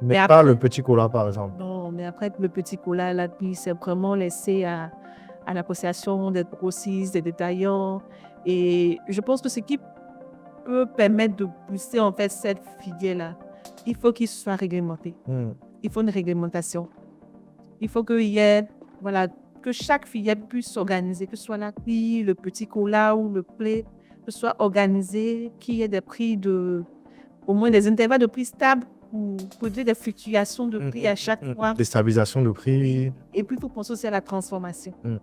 Mais après, pas le petit cola, par exemple. Non, mais après, le petit cola, là, puis c'est vraiment laissé à l'appréciation des grossistes, des détaillants. Et je pense que ce qui peut permettre de pousser, en fait, cette filière-là, il faut qu'il soit réglementé. Il faut une réglementation. Il faut qu'il y ait, voilà, que chaque filière puisse s'organiser, que ce soit la prix, le petit cola ou le play, que ce soit organisé, qu'il y ait des prix au moins des intervalles de prix stables pour dire des fluctuations de prix à chaque fois. Des stabilisations de prix. Et puis, il faut penser aussi à la transformation. Il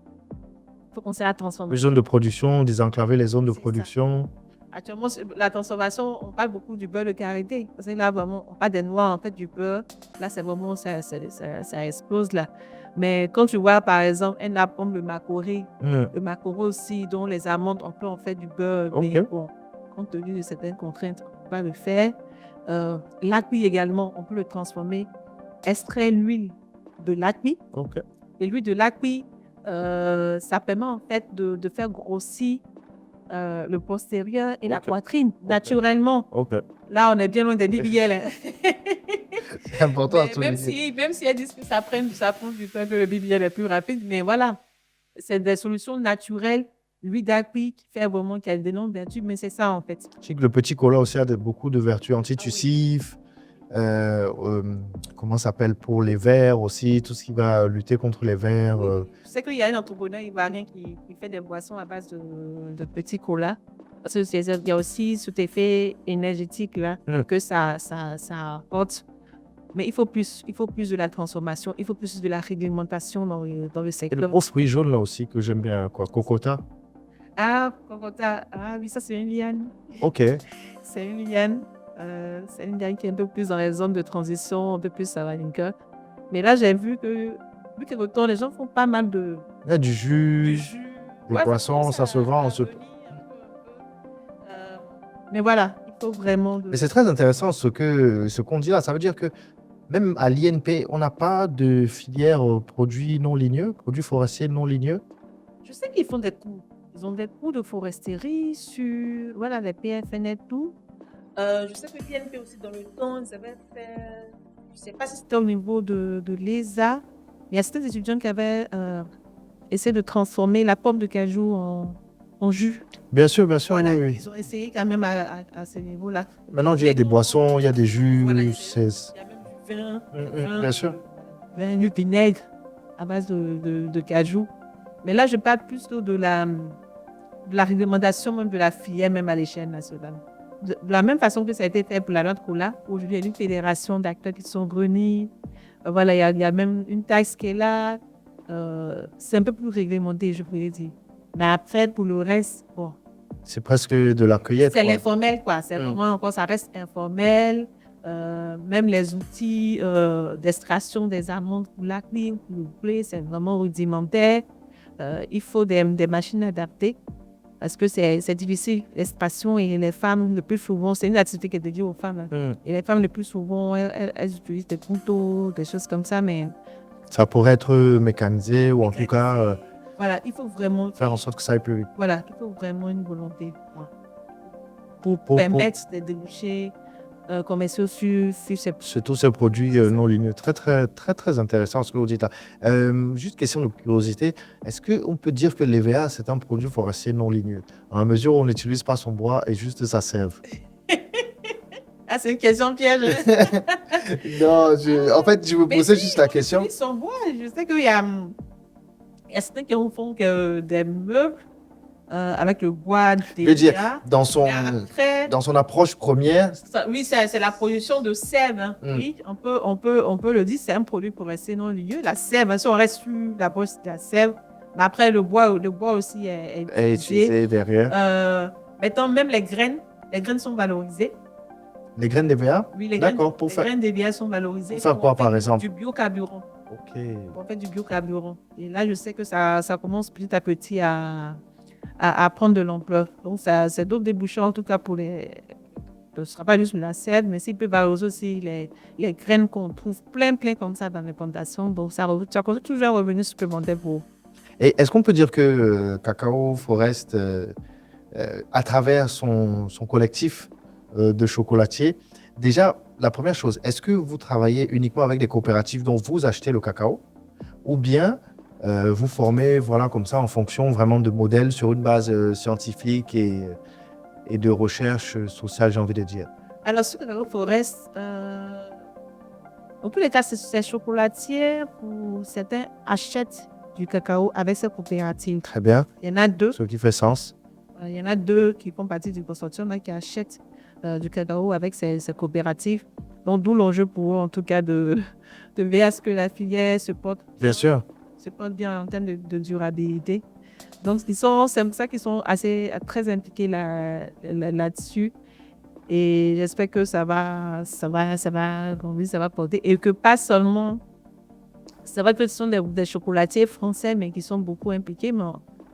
faut penser à la transformation. Les zones de production, désenclaver les zones de production. Ça. Actuellement, la transformation, on parle beaucoup du beurre de karité. Parce que là, vraiment, on parle des noix, en fait, du beurre. Là, c'est vraiment, ça explose, là. Mais quand tu vois, par exemple, un arbre comme le macoré, le macoré aussi, dont les amandes, on peut en faire du beurre. Mais bon, compte tenu de certaines contraintes, on ne peut pas le faire. L'acui également, on peut le transformer. Extraire l'huile de l'acui. Et l'huile de l'acui, ça permet en fait de faire grossir le postérieur et la poitrine, naturellement. Là, on est bien loin des BBL. C'est important à tout même si elles disent que ça prend du temps, que le BBL est plus rapide, mais voilà, c'est des solutions naturelles. L'huile d'acui qui fait vraiment qu'il y a des noms de vertus, mais c'est ça en fait. Je sais que le petit cola aussi a beaucoup de vertus antitussives. Comment ça s'appelle pour les vers aussi, tout ce qui va lutter contre les vers. Je sais qu'il y a un entrepreneur ivoirien qui fait des boissons à base de petits cola. Parce qu'il y a aussi cet effet énergétique là, que ça apporte. Mais il faut plus de la transformation, il faut plus de la réglementation dans le secteur. Et le gros fruit jaune là aussi que j'aime bien, quoi, cocota. Ah, cocota, ah oui, ça c'est une liane. C'est une liane. C'est une liane qui est un peu plus dans les zones de transition, un peu plus savaninka. Mais là, j'ai vu que autant les gens font pas mal de... Il y a du jus, des poissons, ça se vend. Mais voilà, il faut vraiment... Mais c'est très intéressant ce qu'on dit là. Ça veut dire que même à l'INP, on n'a pas de filière produits non ligneux, produits forestiers non ligneux. Je sais qu'ils font des cours. Ils ont des cours de foresterie sur les PFN et tout. Je sais que l'INP aussi, dans le temps, ils avaient fait... Je ne sais pas si c'était au niveau de l'ESA, mais il y a certains étudiants qui avaient essayé de transformer la pomme de cajou en jus. Bien sûr, Voilà, oui. Ils ont essayé quand même à ce niveau-là. Maintenant, il y a des boissons, il y a des jus. Voilà, il y a même du vin. Bien sûr. Vin, du vinaigre à base de cajou. Mais là, je parle plus de la réglementation même de la filière, même à l'échelle nationale. De la même façon que ça a été fait pour la noix de cola, aujourd'hui, il y a une fédération d'acteurs qui sont réunis. Voilà, il y a même une taxe qui est là. C'est un peu plus réglementé, je pourrais dire. Mais après, pour le reste, bon. C'est presque de la cueillette. C'est l'informel, quoi. C'est vraiment encore, ça reste informel. Même les outils d'extraction des amandes pour l'acné, pour le blé, c'est vraiment rudimentaire. Il faut des machines adaptées parce que c'est difficile, l'extraction, et les femmes, le plus souvent, c'est une activité qui est dédiée aux femmes. Et les femmes, le plus souvent, elles utilisent des couteaux, des choses comme ça, mais Ça pourrait être mécanisé ou en tout cas voilà, il faut vraiment faire en sorte que ça aille plus vite. Voilà, il faut vraiment une volonté pour Pour- permettre des débouchés commerciaux sur ces C'est tous ces produits non ligneux. Très, très, très, très intéressant ce que vous dites là. Juste question de curiosité. Est-ce qu'on peut dire que l'EVA, c'est un produit forestier non ligneux, à mesure où on n'utilise pas son bois et juste sa sève? Ah, c'est une question piège. Non, en fait, je vous Mais posais si, juste la on question. utilise son bois. Je sais qu'il y a certains qui font des meubles avec le bois Je veux dire, déjà. dans son, Mais après, dans son approche première, oui, c'est la production de sève. Hein. Oui, on peut le dire, c'est un produit forestier non ligneux. La sève, hein, si on reste sur la broche de la sève, mais après le bois aussi est est utilisé derrière. Maintenant, même les graines sont valorisées. Les graines d'EVA? Oui, les D'accord, graines d'EVA sont valorisées. pour faire quoi, par exemple? Du biocarburant. Ok. On fait du biocarburant. Et là, je sais que ça commence petit à petit à prendre de l'ampleur. Donc, c'est d'autres débouchés, en tout cas, pour les. Ce ne sera pas juste la sève, mais s'il peut valoriser aussi les graines qu'on trouve plein comme ça dans les plantations. Donc, ça constitue toujours un revenu supplémentaire pour. Et est-ce qu'on peut dire que Cacao Forest, à travers son collectif de chocolatiers, déjà, la première chose, est-ce que vous travaillez uniquement avec des coopératives dont vous achetez le cacao, ou bien vous formez, voilà, comme ça, en fonction vraiment de modèles sur une base scientifique et de recherche sociale, j'ai envie de dire? Alors, sur Cacao Forest, dans tous les cas, c'est chocolatier. Pour certains, achètent du cacao avec ces coopératives. Très bien, Il y en a deux. ce qui fait sens. Il y en a deux qui font partie du consortium qui achètent du cacao avec ces coopératives. Donc, d'où l'enjeu pour eux, en tout cas, de veiller à ce que la filière se porte Bien sûr. bien en termes de durabilité. Donc, c'est pour ça qu'ils sont très impliqués là-dessus. Et j'espère que ça va porter. Et que pas seulement, c'est vrai que ce sont des chocolatiers français, mais qui sont beaucoup impliqués. Mais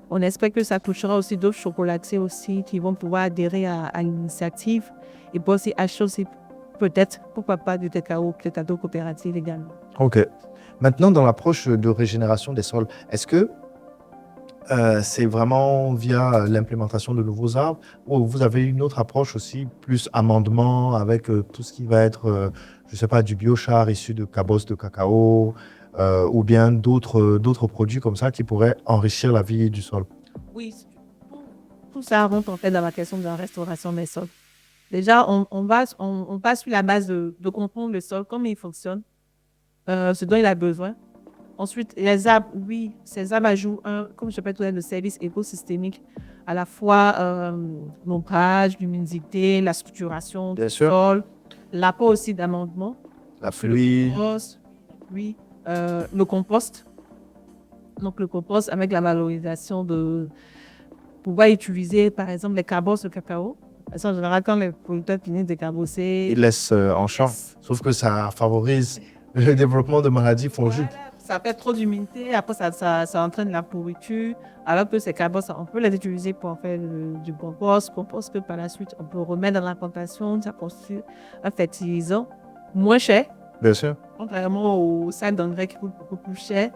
on espère que ça touchera aussi d'autres chocolatiers aussi qui vont pouvoir adhérer à l'initiative et pour aussi acheter aussi peut-être, pourquoi pas, du cacao, peut-être à d'autres coopératives également. Ok. Maintenant, dans l'approche de régénération des sols, est-ce que c'est vraiment via l'implémentation de nouveaux arbres ou vous avez une autre approche aussi, plus amendement avec tout ce qui va être, je ne sais pas, du biochar issu de cabosses de cacao ou bien d'autres produits comme ça qui pourraient enrichir la vie du sol? Oui, tout ça rentre en fait dans la question de la restauration des sols. Déjà, on passe sur la base de comprendre le sol, comment il fonctionne, ce dont il a besoin. Ensuite, les arbres, oui, ces arbres jouent comme je l'appelle tout à l'heure, le service écosystémique, à la fois l'ombrage, l'humidité, la structuration Bien du sûr. sol, l'apport aussi d'amendement, La pluie. le compost. Donc, le compost avec la valorisation de pouvoir utiliser, par exemple, les cabosses de cacao. Parce qu'en général, quand les producteurs finissent de cabosser, Ils laissent en champ. Sauf que ça favorise le développement de maladies fongiques. voilà, ça fait trop d'humidité, après ça entraîne la pourriture. Alors que ces cabosses, on peut les utiliser pour en faire du compost que par la suite on peut remettre dans la plantation, ça constitue un fertilisant moins cher, Bien sûr. contrairement au sac d'engrais qui coûte beaucoup plus cher,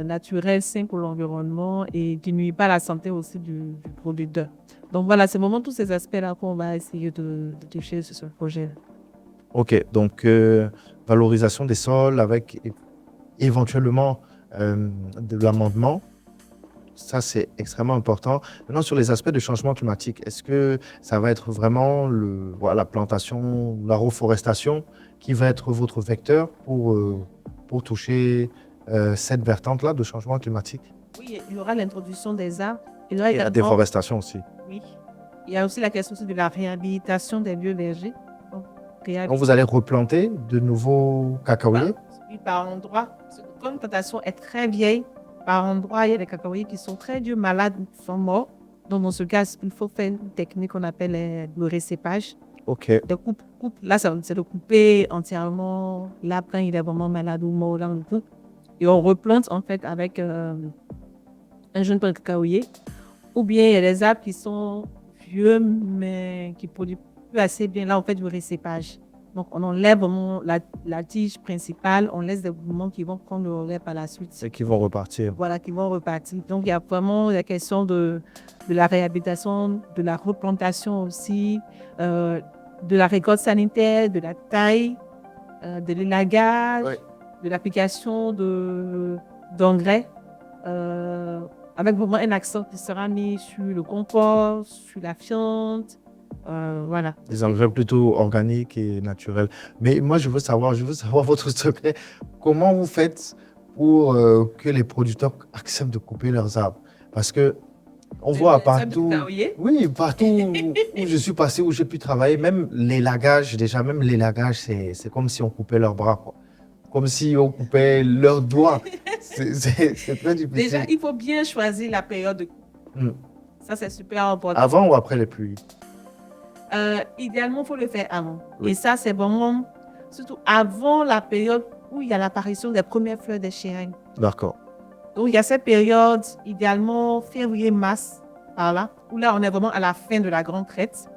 naturel, sain pour l'environnement et qui ne nuit pas à la santé aussi du producteur. Donc voilà, c'est vraiment tous ces aspects-là qu'on va essayer de toucher sur ce projet. Ok, donc valorisation des sols avec éventuellement de l'amendement. Ça, c'est extrêmement important. Maintenant, sur les aspects de changement climatique, est-ce que ça va être vraiment la plantation, la reforestation qui va être votre vecteur pour toucher cette vertente-là de changement climatique? Oui, il y aura l'introduction des arbres. Il y aura Et la également- déforestation aussi. Oui. Il y a aussi la question de la réhabilitation des lieux vergers. Donc, vous allez replanter de nouveaux cacaoyers? Oui, par endroits. Comme une plantation est très vieille, par endroits, il y a des cacaoyers qui sont très vieux, malades, sont morts. Donc, dans ce cas, il faut faire une technique qu'on appelle le récépage. Ok. De coupe. Là, c'est de couper entièrement. Là, quand il est vraiment malade ou mort, là, on coupe. Et on replante, en fait, avec un jeune pin cacaoyer. Ou bien, il y a des arbres qui sont vieux, mais qui produisent plus assez bien. Là, on fait du récépage. Donc, on enlève vraiment la tige principale. On laisse des mouvements qui vont prendre le relais par la suite. Et qui vont repartir. Voilà, qui vont repartir. Donc, il y a vraiment la question de la réhabilitation, de la replantation aussi, de la récolte sanitaire, de la taille, de l'élagage, Ouais. de l'application d'engrais, avec vraiment un accent qui sera mis sur le compost, sur la fiente. Voilà. Des engrais plutôt organiques et naturels. Mais moi, je veux savoir votre secret. Comment vous faites pour que les producteurs acceptent de couper leurs arbres? Parce que on voit partout, oui, partout où je suis passé, où j'ai pu travailler, même l'élagage, c'est comme si on coupait leurs bras, quoi. Comme si on coupait leurs doigts. C'est très difficile. Déjà, il faut bien choisir la période de coupe. Ça, c'est super important. Avant ou après les pluies? Idéalement, il faut le faire avant. Oui. Et ça, c'est vraiment, surtout avant la période où il y a l'apparition des premières fleurs des chérènes. D'accord. Donc, il y a cette période, idéalement février-mars, par là, où là, on est vraiment à la fin de la grande traite.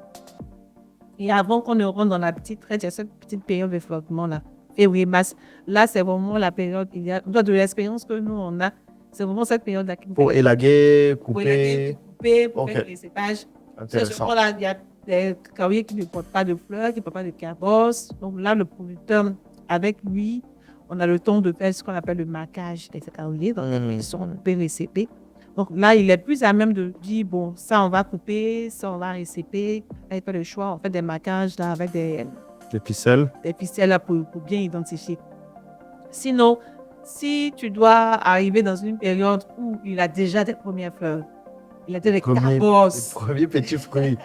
Et avant qu'on ne rentre dans la petite traite, il y a cette petite période de flottement là, février-mars. Là, c'est vraiment la période idéale. De l'expérience que nous, on a, c'est vraiment cette période-là. Pour élaguer, Pour élaguer, couper, pour Ok. faire les cépages. Intéressant. Là, il y a des cacaoyers qui ne portent pas de fleurs, qui ne portent pas de carbosse. Donc là, le producteur, avec lui, on a le temps de faire ce qu'on appelle le marquage des cacaoyers. Donc, ils sont PVCP. Donc là, il est plus à même de dire, bon, ça, on va couper, ça, on va récéper. Là, il fait le choix. On fait des marquages là, avec des ficelles là, pour bien identifier. Sinon, si tu dois arriver dans une période où il a déjà des premières fleurs, il a des carbosses. Les premiers petits fruits.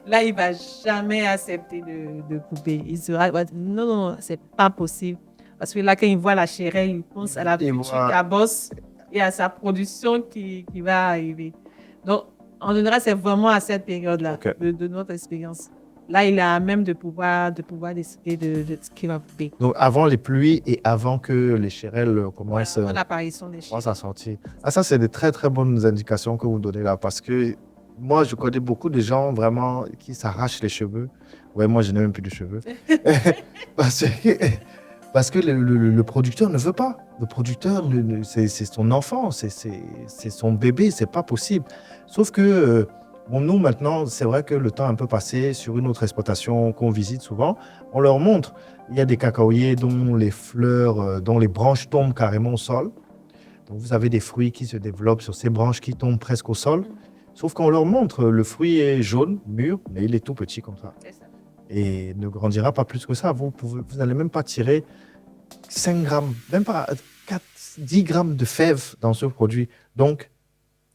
Là, il ne va jamais accepter de couper. Il sera non, c'est pas possible. Parce que là, quand il voit la chérelle, il pense à la future carbosse et à sa production qui va arriver. Donc, en général, c'est vraiment à cette période-là de notre expérience. Là, il a même de pouvoir décider de ce qu'il va couper. Donc, avant les pluies et avant que les chérelles commencent l'apparition des chérelles. À sortir. Ah, ça, c'est des très, très bonnes indications que vous donnez là. Parce que moi, je connais beaucoup de gens vraiment qui s'arrachent les cheveux. Ouais, moi, je n'ai même plus de cheveux. Parce que le producteur ne veut pas. Le producteur, c'est son enfant, c'est son bébé, c'est pas possible. Sauf que, bon, nous, maintenant, c'est vrai que le temps a un peu passé sur une autre exploitation qu'on visite souvent. On leur montre, il y a des cacaoyers dont les fleurs, dont les branches tombent carrément au sol. Donc, vous avez des fruits qui se développent sur ces branches qui tombent presque au sol. Sauf qu'on leur montre, le fruit est jaune, mûr, mais il est tout petit comme ça. Et ne grandira pas plus que ça. Vous n'allez même pas tirer 5 grammes, même pas 10 grammes de fèves dans ce produit. Donc,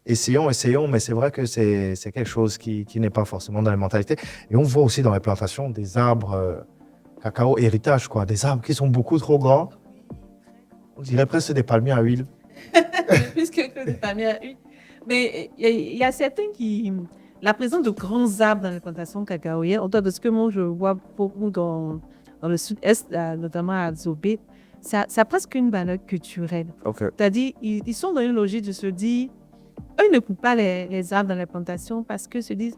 essayons, mais c'est vrai que c'est quelque chose qui n'est pas forcément dans la mentalité. Et on voit aussi dans les plantations des arbres cacao héritage, quoi, des arbres qui sont beaucoup trop grands. On dirait presque des palmiers à huile. Plus que des palmiers à huile. Mais il y a certains qui... La présence de grands arbres dans les plantations cacaoyères, en tout cas de ce que moi je vois beaucoup dans le sud-est, notamment à Zobé, ça a presque une valeur culturelle. C'est-à-dire, ils sont dans une logique de se dire, eux, ils ne coupent pas les arbres dans les plantations parce qu'ils se disent,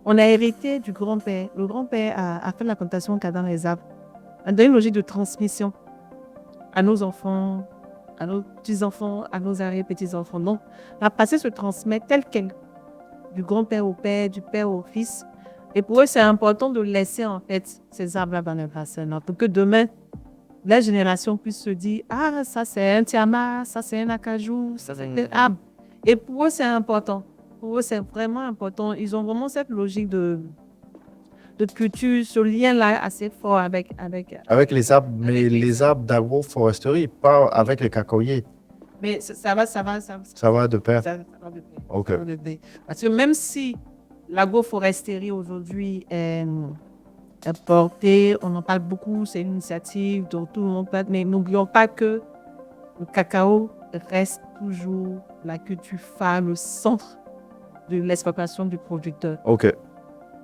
on a hérité du grand-père. Le grand-père a fait la plantation dans les arbres. Dans une logique de transmission à nos enfants, à nos petits-enfants, à nos arrière-petits-enfants. Donc, la passé se transmet telle qu'elle, du grand-père au père, du père au fils. Et pour eux, c'est important de laisser en fait ces arbres-là dans le bassin, pour que demain, la génération puisse se dire, ah, ça c'est un tiama, ça c'est un acajou, ça c'est un arbre. Et pour eux, c'est important. Pour eux, c'est vraiment important. Ils ont vraiment cette logique de culture, ce lien-là assez fort avec les arbres, mais les arbres d'agroforesterie, pas avec les cacaoyers. Mais ça va de pair. Ça va de pair. Ok. Parce que même si l'agroforesterie aujourd'hui est portée, on en parle beaucoup, c'est une initiative dont tout le monde parle, mais n'oublions pas que le cacao reste toujours la culture phare, le centre de l'exploitation du producteur. Ok.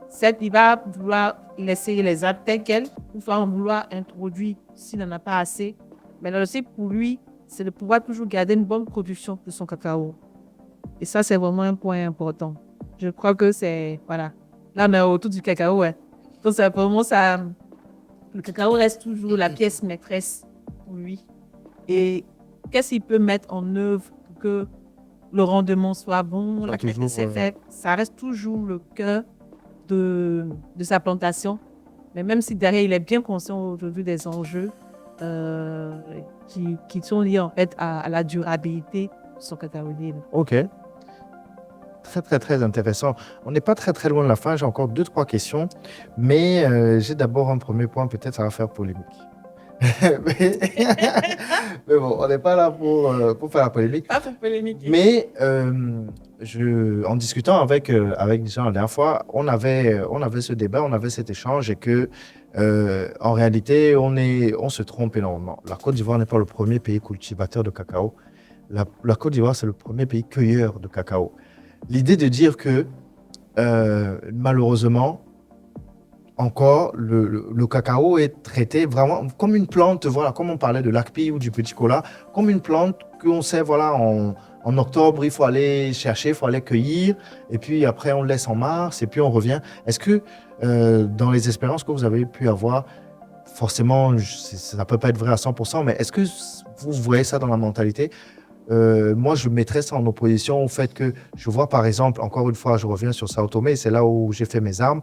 Certes, il va vouloir laisser les arbres tels quels, ou soit vouloir introduire s'il n'en a pas assez. Mais là aussi, pour lui, c'est de pouvoir toujours garder une bonne production de son cacao. Et ça, c'est vraiment un point important. Je crois que c'est, voilà. Là, on est autour du cacao, ouais. Donc, c'est vraiment ça. Le cacao reste toujours la pièce maîtresse pour lui. Et qu'est-ce qu'il peut mettre en œuvre pour que le rendement soit bon, la qualité c'est fait. Ça reste toujours le cœur de sa plantation. Mais même si derrière, il est bien conscient aujourd'hui des enjeux qui sont liés en fait à la durabilité de son cacao. Ok. Très, très, très intéressant. On n'est pas très, très loin de la fin. J'ai encore 2-3 questions. Mais j'ai d'abord un premier point. Peut-être ça va faire polémique. mais... mais bon, on n'est pas là pour faire la polémique. Pas pour polémique. Mais en discutant avec des gens la dernière fois, on avait ce débat, on avait cet échange et que en réalité, on se trompe énormément. La Côte d'Ivoire n'est pas le premier pays cultivateur de cacao. La Côte d'Ivoire, c'est le premier pays cueilleur de cacao. L'idée de dire que malheureusement, encore, le cacao est traité vraiment comme une plante, voilà, comme on parlait de l'akpi ou du petit cola, comme une plante qu'on sait, voilà, en octobre, il faut aller chercher, il faut aller cueillir, et puis après, on le laisse en mars, et puis on revient. Est-ce que dans les expériences que vous avez pu avoir, forcément, ça ne peut pas être vrai à 100%, mais est-ce que vous voyez ça dans la mentalité? Moi, je mettrais ça en opposition au fait que je vois, par exemple, encore une fois, je reviens sur Sao Tomé, c'est là où j'ai fait mes armes.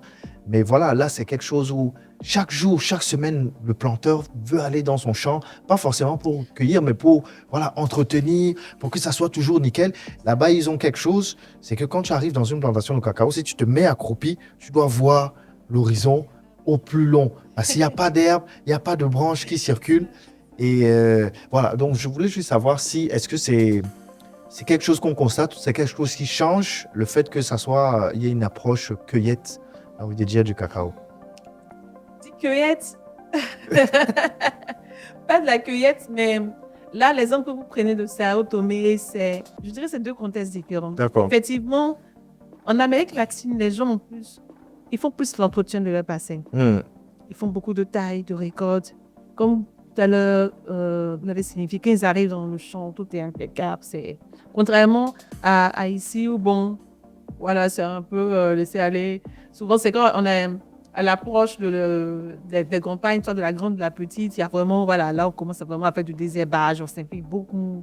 Mais voilà, là, c'est quelque chose où chaque jour, chaque semaine, le planteur veut aller dans son champ, pas forcément pour cueillir, mais pour voilà, entretenir, pour que ça soit toujours nickel. Là-bas, ils ont quelque chose, c'est que quand tu arrives dans une plantation de cacao, si tu te mets accroupi, tu dois voir l'horizon au plus long. Parce qu'il n'y a pas d'herbe, il n'y a pas de branches qui circulent. Et voilà, donc je voulais juste savoir si, est-ce que c'est quelque chose qu'on constate, c'est quelque chose qui change, le fait que ça soit, il y ait une approche cueillette, j'ai envie de dire, du cacao. Dit cueillette, pas de la cueillette, mais là, l'exemple que vous prenez de Sao Tomé, je dirais, c'est deux contextes différents. D'accord. Effectivement, en Amérique latine, les gens ils font plus l'entretien de leur bassin. Ils font beaucoup de taille, de récolte. Comme tout à l'heure, vous avez signifié qu'ils arrivent dans le champ, tout est impeccable. Contrairement à ici où, bon, voilà, c'est un peu laisser aller. Souvent, c'est quand on est à l'approche des campagnes, soit de la grande, de la petite, il y a vraiment, voilà, là, on commence vraiment à faire du désherbage, on s'implique beaucoup.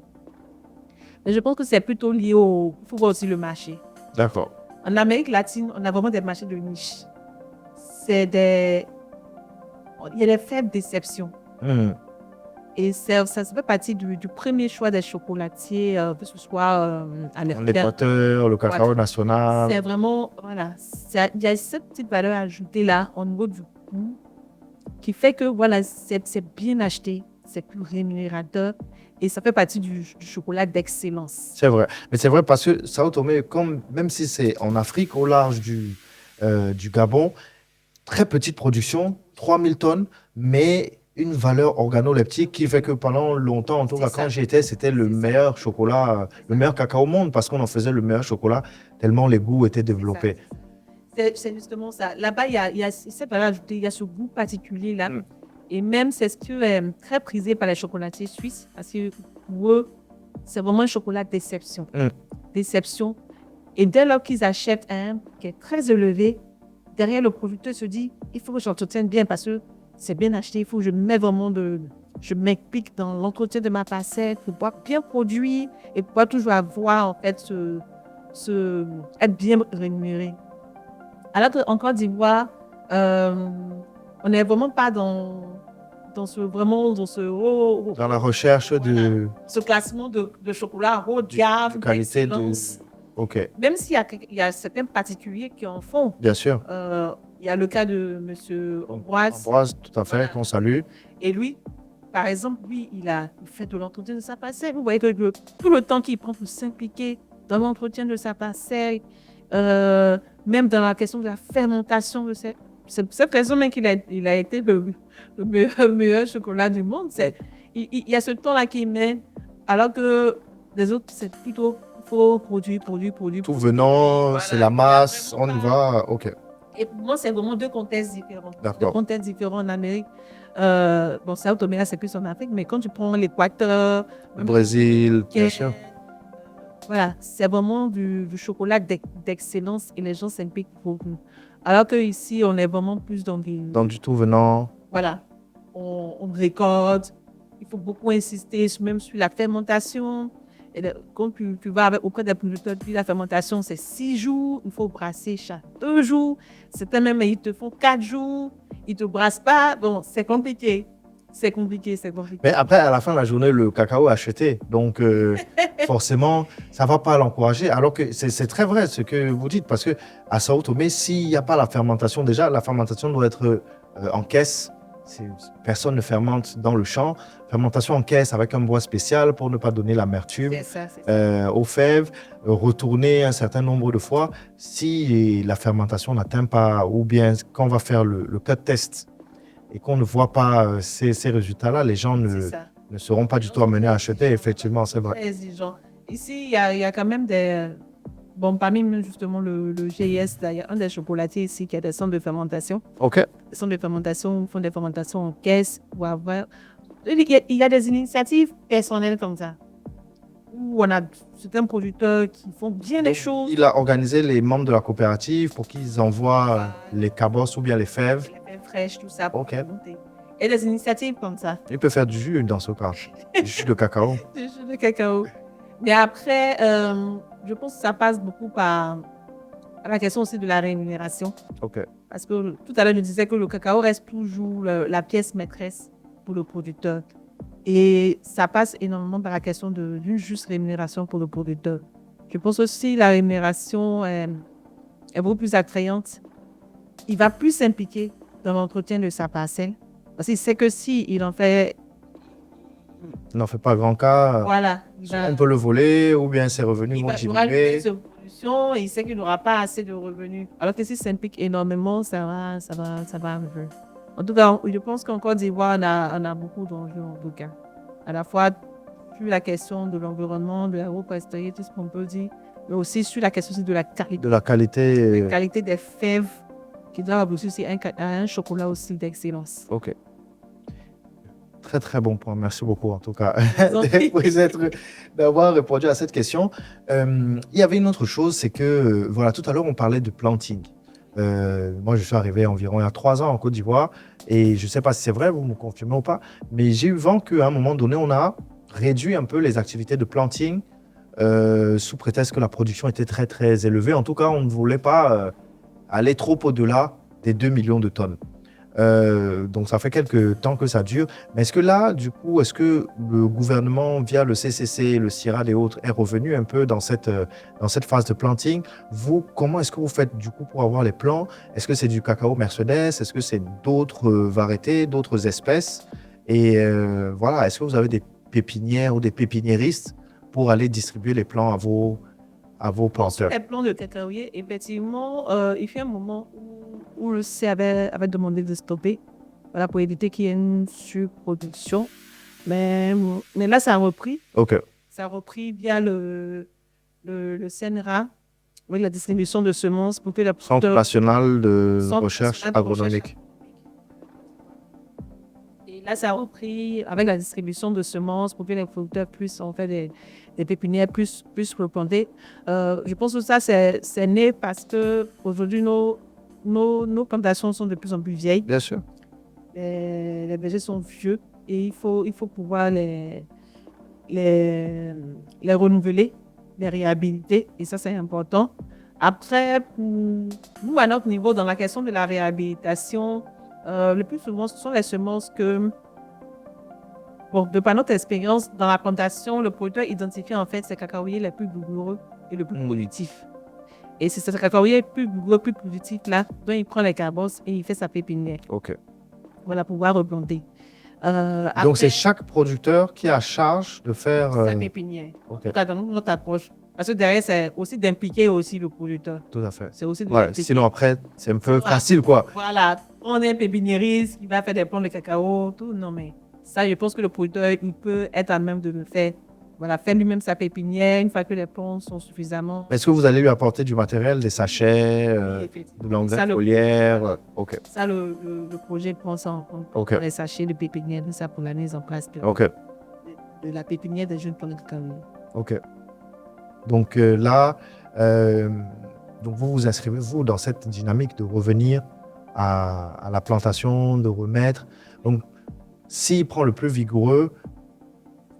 Mais je pense que c'est plutôt lié il faut voir aussi le marché. D'accord. En Amérique latine, on a vraiment des marchés de niche. Il y a des faibles déceptions. Et ça fait partie du premier choix des chocolatiers, que ce soit américain. L'Équateur, le cacao national. C'est vraiment, voilà, il y a cette petite valeur ajoutée là, au niveau du coût, qui fait que, voilà, c'est bien acheté, c'est plus rémunérateur et ça fait partie du chocolat d'excellence. C'est vrai. Mais c'est vrai parce que Sao Tomé, même si c'est en Afrique, au large du Gabon, très petite production, 3000 tonnes, mais une valeur organoleptique qui fait que pendant longtemps, en tout cas quand j'y étais, c'était le meilleur chocolat, le meilleur cacao au monde parce qu'on en faisait le meilleur chocolat tellement les goûts étaient développés. C'est justement ça. Là-bas, il y a cette valeur ajoutée, il y a ce goût particulier là. Et même, c'est ce qui est très prisé par les chocolatiers suisses parce que pour eux, c'est vraiment un chocolat déception. Déception. Et dès lors qu'ils achètent un qui est très élevé, derrière le producteur se dit, il faut que j'entretienne bien parce que c'est bien acheté, il faut que je mets vraiment je m'implique dans l'entretien de ma parcelle pour pouvoir bien produire et pouvoir toujours avoir, en fait, être bien rémunéré. Alors qu'en Côte d'Ivoire, on n'est vraiment pas dans la recherche de ce classement de chocolat haut de gamme, de qualité, OK. Même s'il y a certains particuliers qui en font. Bien sûr. Il y a le cas de M. Ambroise. Ambroise, tout à fait, voilà. Qu'on salue. Et lui, par exemple, il fait de l'entretien de sa parcelle. Vous voyez que tout le temps qu'il prend pour s'impliquer dans l'entretien de sa parcelle, même dans la question de la fermentation de c'est cette raison même qu'il a été le meilleur chocolat du monde. Il y a ce temps-là qu'il met, alors que les autres, c'est plutôt, il faut produire. Tout venant, voilà, c'est la masse, on y va, OK. Et pour moi, c'est vraiment deux contextes différents. D'accord. Deux contextes différents en Amérique. Bon, Sao Tomé, là, c'est plus en Afrique, mais quand tu prends l'Équateur, Le même Brésil, bien Kenya, sûr. voilà, c'est vraiment du chocolat d'excellence et les gens s'impliquent beaucoup. Alors qu'ici, on est vraiment plus dans des. Dans du tout venant. Voilà, on récolte. Il faut beaucoup insister même sur la fermentation. Et quand tu vas auprès des producteurs, puis la fermentation, c'est 6 jours. Il faut brasser chaque 2 jours. Certains même, ils te font 4 jours. Ils ne te brassent pas. Bon, c'est compliqué. C'est compliqué. Mais après, à la fin de la journée, le cacao est acheté. Donc, forcément, ça ne va pas l'encourager. Alors que c'est très vrai ce que vous dites. Parce qu'à Sao Tomé, s'il n'y a pas la fermentation, déjà, la fermentation doit être en caisse. Personne ne fermente dans le champ. Fermentation en caisse avec un bois spécial pour ne pas donner l'amertume aux fèves. Retourner un certain nombre de fois. Si la fermentation n'atteint pas, ou bien quand on va faire le cut test et qu'on ne voit pas ces résultats-là, les gens ne seront pas du tout amenés à acheter. Effectivement, c'est vrai. Très exigeant. Ici, il y a quand même des. Bon, parmi justement le GIS, il y a un des chocolatiers ici qui a des centres de fermentation. OK. Les centres de fermentation font des fermentations en caisse. Il y a des initiatives personnelles comme ça, où on a certains producteurs qui font bien les choses. Il a organisé les membres de la coopérative pour qu'ils envoient les cabosses ou bien les fèves. Les fèves fraîches, tout ça. OK. Et des initiatives comme ça. Il peut faire du jus dans ce cas. Du jus de cacao. Du jus de cacao. Mais après, je pense que ça passe beaucoup par la question aussi de la rémunération. OK. Parce que tout à l'heure, je disais que le cacao reste toujours la pièce maîtresse pour le producteur. Et ça passe énormément par la question d'une juste rémunération pour le producteur. Je pense aussi que la rémunération est beaucoup plus attrayante. Il va plus s'impliquer dans l'entretien de sa parcelle. Parce qu'il sait que s'il en fait. Il n'en fait pas grand cas. Voilà. On peut le voler ou bien ses revenus vont il aura diminuer. une production et il sait qu'il n'aura pas assez de revenus. Alors que s'il s'implique énormément, ça va un peu. En tout cas, je pense qu'en Côte d'Ivoire, on a beaucoup d'enjeux en tout cas. À la fois sur la question de l'environnement, de l'agroforesterie, tout ce qu'on peut dire, mais aussi sur la question de la qualité. De la qualité. La qualité des fèves qui doivent aboutir aussi à un chocolat aussi d'excellence. OK. Très, très bon point. Merci beaucoup, en tout cas, d'avoir répondu à cette question. Il y avait une autre chose, c'est que, voilà, tout à l'heure, on parlait de planting. Moi, je suis arrivé environ il y a 3 ans en Côte d'Ivoire et je ne sais pas si c'est vrai, vous me confirmez ou pas, mais j'ai eu vent qu'à un moment donné, on a réduit un peu les activités de planting sous prétexte que la production était très, très élevée. En tout cas, on ne voulait pas aller trop au-delà des 2 millions de tonnes. Donc, ça fait quelques temps que ça dure. Mais est-ce que là, du coup, est-ce que le gouvernement, via le CCC, le CIRAD et autres, est revenu un peu dans cette phase de planting? Vous, comment est-ce que vous faites, du coup, pour avoir les plants? Est-ce que c'est du cacao Mercedes? Est-ce que c'est d'autres variétés, d'autres espèces? Et voilà, est-ce que vous avez des pépinières ou des pépiniéristes pour aller distribuer les plants à vos planteurs? Les plants de cacaoyer, effectivement, il fait un moment où le C avait demandé de stopper, voilà, pour éviter qu'il y ait une surproduction. Mais là, ça a repris. OK. Ça a repris via le CNRA, avec la distribution de semences pour que la Centre national de recherche agronomique. Et là, ça a repris avec la distribution de semences pour que les producteurs puissent en faire des pépinières plus replantées. Je pense que ça, c'est né parce que aujourd'hui nos plantations sont de plus en plus vieilles. Bien sûr. Les vergers sont vieux et il faut pouvoir les renouveler, les réhabiliter, et ça, c'est important. Après, nous, à notre niveau, dans la question de la réhabilitation, le plus souvent, ce sont les semences que, de par notre expérience, dans la plantation, le producteur identifie en fait ces cacaoyers les plus vigoureux et les plus productifs. Et c'est ce cacaoyer plus vigoureux, plus productif là, dont il prend les cabosses et il fait sa pépinière. OK. Voilà, pouvoir replanter. Donc, c'est chaque producteur qui a charge de faire sa pépinière. OK. En tout cas, dans notre approche. Parce que derrière, c'est aussi d'impliquer aussi le producteur. Tout à fait. C'est aussi sinon, après, c'est un peu facile, quoi. Voilà. On est un pépiniériste qui va faire des plants de cacao, tout. Non, mais ça, je pense que le producteur, il peut être à même de le faire. voilà, faire lui-même sa pépinière une fois que les plants sont suffisamment. Est-ce que vous allez lui apporter du matériel, des sachets, Effectivement. de l'engrais Ça, de foliaire OK. Ça, le projet prend ça en compte. OK. Dans les sachets de pépinière, tout ça pour la mise en place OK. de la pépinière des jeunes plants de cacao. OK. Donc là, donc vous vous inscrivez, vous, dans cette dynamique de revenir à la plantation, de remettre. Donc, s'il prend le plus vigoureux,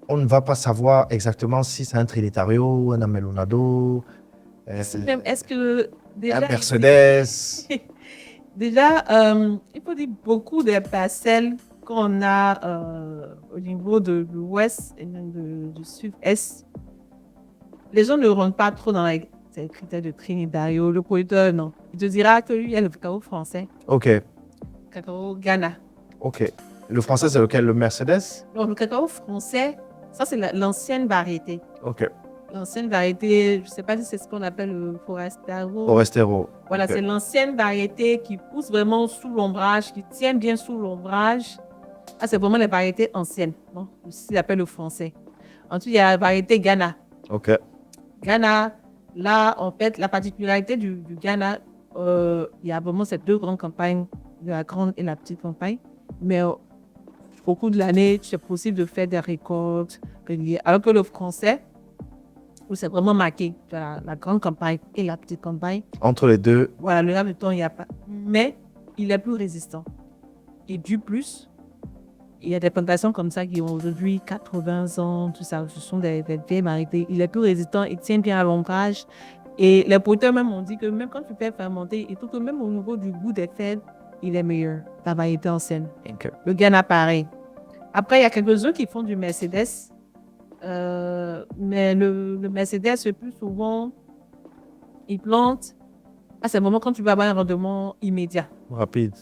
on ne va pas savoir exactement si c'est un Trinitario, un Amelonado, Est-ce que déjà, un Mercedes. déjà, il faut dire beaucoup des parcelles qu'on a au niveau de l'ouest et même du sud-est. Les gens ne rentrent pas trop dans les critères de Trinitario. Le producteur, non. Il te dira que lui, il y a le cacao français. OK. Cacao Ghana. OK. Le français, c'est lequel? Le Mercedes? Donc, le cacao français, ça, c'est l'ancienne variété. OK. L'ancienne variété, je ne sais pas si c'est ce qu'on appelle le Forastero. Forastero. Voilà, OK. c'est l'ancienne variété qui pousse vraiment sous l'ombrage, qui tient bien sous l'ombrage. Ah, c'est vraiment les variétés anciennes. Bon, c'est appelle le français. Ensuite, il y a la variété Ghana. OK. Ghana, là, en fait, la particularité du Ghana, il y a vraiment ces deux grandes campagnes, la grande et la petite campagne. Mais au cours de l'année, c'est possible de faire des récoltes régulières. Alors que le français, où c'est vraiment marqué, la grande campagne et la petite campagne. Entre les deux. Voilà, le laps de temps, il n'y a pas. Mais il est plus résistant. Il dure plus. Il y a des plantations comme ça qui ont aujourd'hui 80 ans, tout ça. Ce sont des vieilles variétés. Il est plus résistant, il tient bien à l'ombrage. Et les producteurs même ont dit que même quand tu fais fermenter, et tout que même au niveau du goût des fèves, il est meilleur, la variété ancienne. OK. Le Ghana, pareil. Après, il y a quelques-uns qui font du Mercedes. Mais le Mercedes, le plus souvent, il plante. Ah, c'est vraiment quand tu vas avoir un rendement immédiat. Rapide,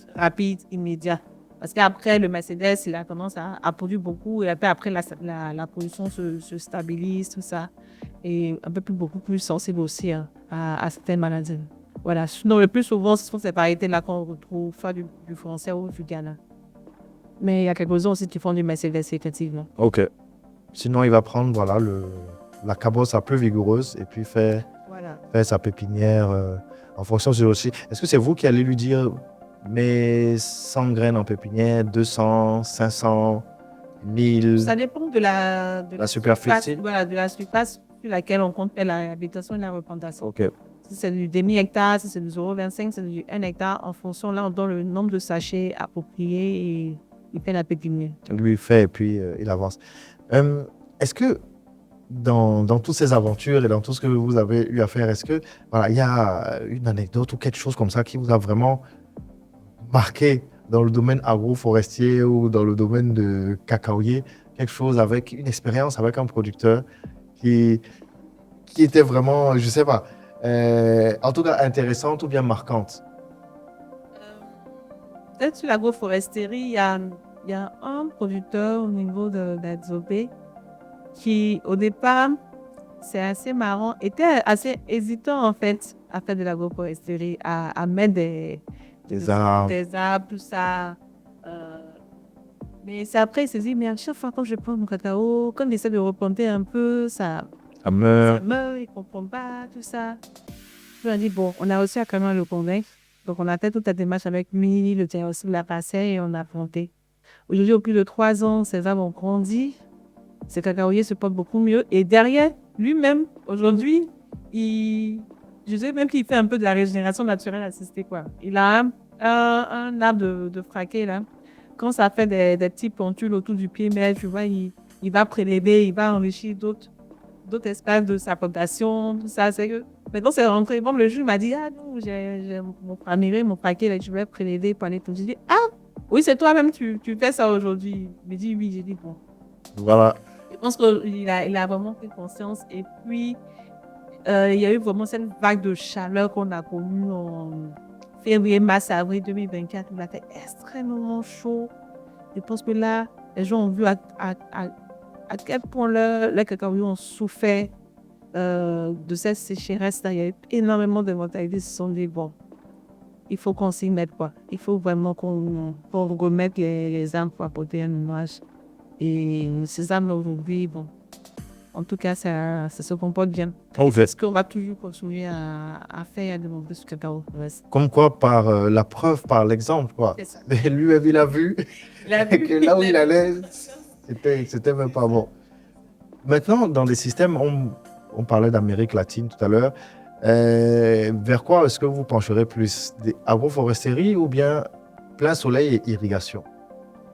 Immédiat. Parce qu'après, le Mercedes, il a tendance à produire beaucoup. Et après la production se stabilise, tout ça. Et un peu plus, beaucoup plus sensible aussi à certaines maladies. Voilà. Sinon, le plus souvent, ce sont ces variétés-là qu'on retrouve, soit du français ou du Ghana. Mais il y a quelques-uns aussi qui font du Mercedes, effectivement. OK. Sinon, il va prendre voilà, la cabosse la plus vigoureuse et puis faire sa pépinière en fonction de aussi. Est-ce que c'est vous qui allez lui dire, mais 100 graines en pépinière, 200, 500, 1000? Ça dépend de la superficie. Voilà, de la surface sur laquelle on compte faire la réhabilitation et la replantation. OK. Si c'est du demi-hectare, si c'est du 0,25, c'est du 1 hectare. En fonction, là, on donne le nombre de sachets appropriés et il fait la pépinière. Lui, il fait et puis il avance. Est-ce que dans toutes ces aventures et dans tout ce que vous avez eu à faire, est-ce que voilà, il y a une anecdote ou quelque chose comme ça qui vous a vraiment marqué dans le domaine agroforestier ou dans le domaine de cacaoyer, quelque chose avec une expérience avec un producteur qui était vraiment, je sais pas, en tout cas intéressante ou bien marquante? Peut-être sur l'agroforesterie, il y a un producteur au niveau de l'Adzobé qui, au départ, c'est assez marrant, était assez hésitant en fait à faire de l'agroforesterie, à mettre des arbres, tout ça. Mais c'est après, il s'est dit, mais à chaque fois quand je prends mon cacao, quand il essaie de replanter un peu, ça meurt, il ne comprend pas, tout ça. Je lui ai dit, bon, on a réussi à quand même le convaincre. Donc, on a fait toute la démarche avec lui, le tien aussi l'a passé et on a planté. Aujourd'hui, au plus de 3 ans, ces arbres ont grandi. Ces cacaoyers se portent beaucoup mieux. Et derrière, lui-même, aujourd'hui, je sais même qu'il fait un peu de la régénération naturelle assistée, quoi. Il a un arbre de fraquet, là. Quand ça fait des petits pontules autour du pied, mais tu vois, il va prélever, il va enrichir d'autres espaces de sa plantation, tout ça. C'est que maintenant, c'est rentré. Bon, le juge m'a dit, ah non, j'ai mon paquet, là, je vais prélever pour aller tout. J'ai dit, ah, oui, c'est toi-même, tu fais ça aujourd'hui. Il me dit, oui, j'ai dit, bon. Voilà. Je pense qu'il a vraiment pris conscience. Et puis, il y a eu vraiment cette vague de chaleur qu'on a connue en février, mars, avril 2024. Il a fait extrêmement chaud. Je pense que là, les gens ont vu à quel point les cacaoyers ont souffert de cette sécheresse-là. Il y a eu énormément de mortalité. Ils se sont dit, bon, il faut qu'on s'y mette, quoi. Il faut vraiment qu'on remette les arbres pour apporter un image. Et ces arbres aujourd'hui, bon, En tout cas, ça se comporte bien. Ok. C'est ce qu'on va toujours continuer à faire et à demander sur cacao. Ouais, Comme quoi, par la preuve, par l'exemple, quoi. c'est ça. Et lui-même, il a vu Il a vu, que là où il a vu. allait, c'était même pas bon. Maintenant, dans les systèmes, on parlait d'Amérique latine tout à l'heure. Vers quoi est-ce que vous pencherez plus? Des agroforesterie ou bien plein soleil et irrigation?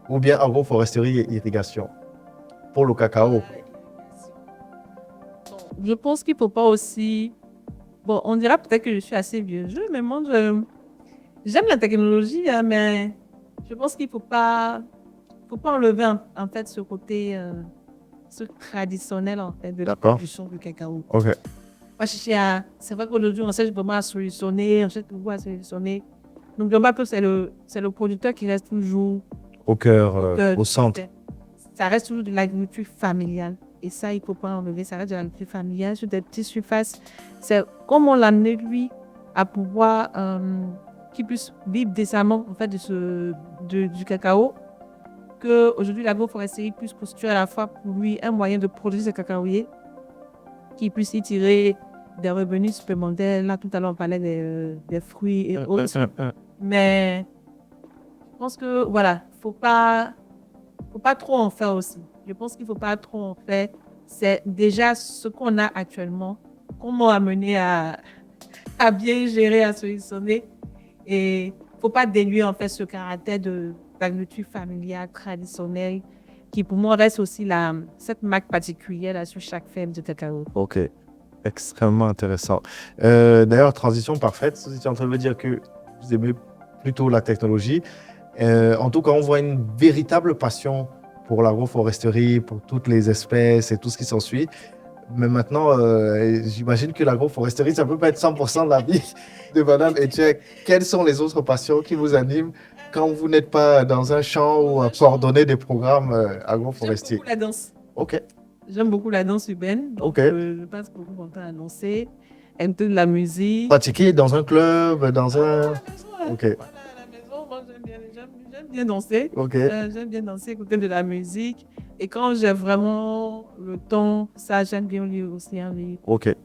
Ou bien agroforesterie et irrigation pour le cacao? Je pense qu'il ne faut pas aussi. Bon, on dira peut-être que je suis assez vieux jeu, mais moi, j'aime la technologie, hein, mais je pense qu'il faut pas enlever en fait ce côté ce traditionnel en fait de la D'accord. production du cacao. Ok. Moi, c'est vrai qu'aujourd'hui, on cherche vraiment à solutionner, on cherche toujours à solutionner. Donc, je vois que c'est le producteur qui reste toujours Au cœur, cœur au du centre. système. Ça reste toujours de l'agriculture familiale. Et ça, il ne faut pas enlever. Ça reste de l'agriculture familiale sur des petites surfaces. C'est comment l'amener, lui, à pouvoir qu'il puisse vivre décemment en fait, du cacao. Qu'aujourd'hui, l'agroforesterie puisse constituer à la fois pour lui un moyen de produire ce cacaoyer, qu'il puisse y tirer des revenus supplémentaires. Là, tout à l'heure, on parlait des fruits et autres. Mais je pense que, voilà, faut pas trop en faire aussi. Je pense qu'il ne faut pas trop en faire. C'est déjà ce qu'on a actuellement, comment amener à bien gérer, à solutionner. Et il ne faut pas dénuer en fait ce caractère de l'agriculture familiale traditionnelle qui pour moi reste aussi cette marque particulière là, sur chaque ferme de cacao. Ok. Extrêmement intéressant. D'ailleurs, transition parfaite. Si tu es en train de me dire que vous aimez plutôt la technologie, en tout cas, on voit une véritable passion pour l'agroforesterie, pour toutes les espèces et tout ce qui s'ensuit. Mais maintenant, j'imagine que l'agroforesterie, ça ne peut pas être 100% de la vie de Madame Etchek. Quelles sont les autres passions qui vous animent quand vous n'êtes pas dans un champ ou à coordonner des programmes J'aime agroforestiers? beaucoup la danse. Ok, J'aime beaucoup la danse urbaine. Donc, ok. je passe beaucoup mon temps à danser, un peu de la musique. Pratiquer dans un club, dans un... Ok, Voilà, à la maison, moi, j'aime bien danser. ok, J'aime bien danser, écouter de la musique. Et quand j'ai vraiment le temps, ça, j'aime bien lire aussi un livre. ok,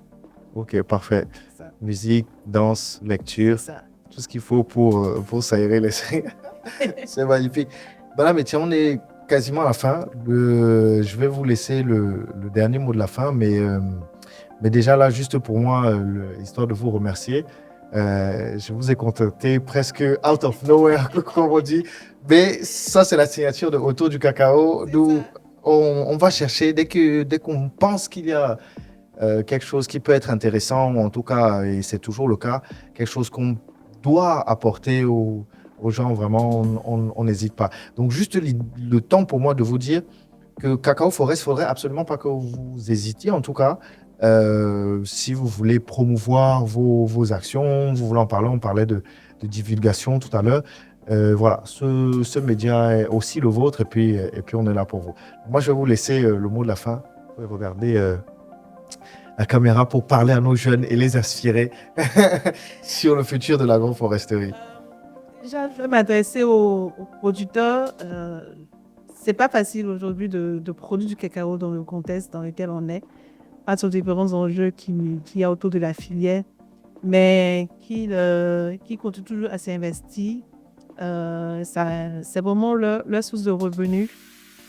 ok, parfait. Ça, Musique, danse, lecture, ça. tout ce qu'il faut pour s'aérer l'esprit. C'est magnifique. Voilà, mais tiens, on est quasiment à la fin. Je vais vous laisser le dernier mot de la fin, mais déjà là, juste pour moi, histoire de vous remercier, je vous ai contacté presque out of nowhere, comme on dit. Mais ça, c'est la signature de Autour du Cacao. Nous, on va chercher dès qu'on pense qu'il y a quelque chose qui peut être intéressant, ou en tout cas, et c'est toujours le cas, quelque chose qu'on doit apporter aux gens, vraiment, on n'hésite pas. Donc, juste le temps pour moi de vous dire que Cacao Forest, faudrait absolument pas que vous hésitiez, en tout cas, si vous voulez promouvoir vos actions, vous voulez en parler, on parlait de divulgation tout à l'heure. Voilà, ce média est aussi le vôtre et puis on est là pour vous. Moi, je vais vous laisser le mot de la fin. Vous pouvez regarder la caméra pour parler à nos jeunes et les inspirer sur le futur de l'agroforesterie. Déjà, je vais m'adresser aux producteurs. C'est pas facile aujourd'hui de produire du cacao dans le contexte dans lequel on est, face aux différents enjeux qu'il y a autour de la filière, mais qui continuent toujours à s'investir. C'est vraiment leur source de revenus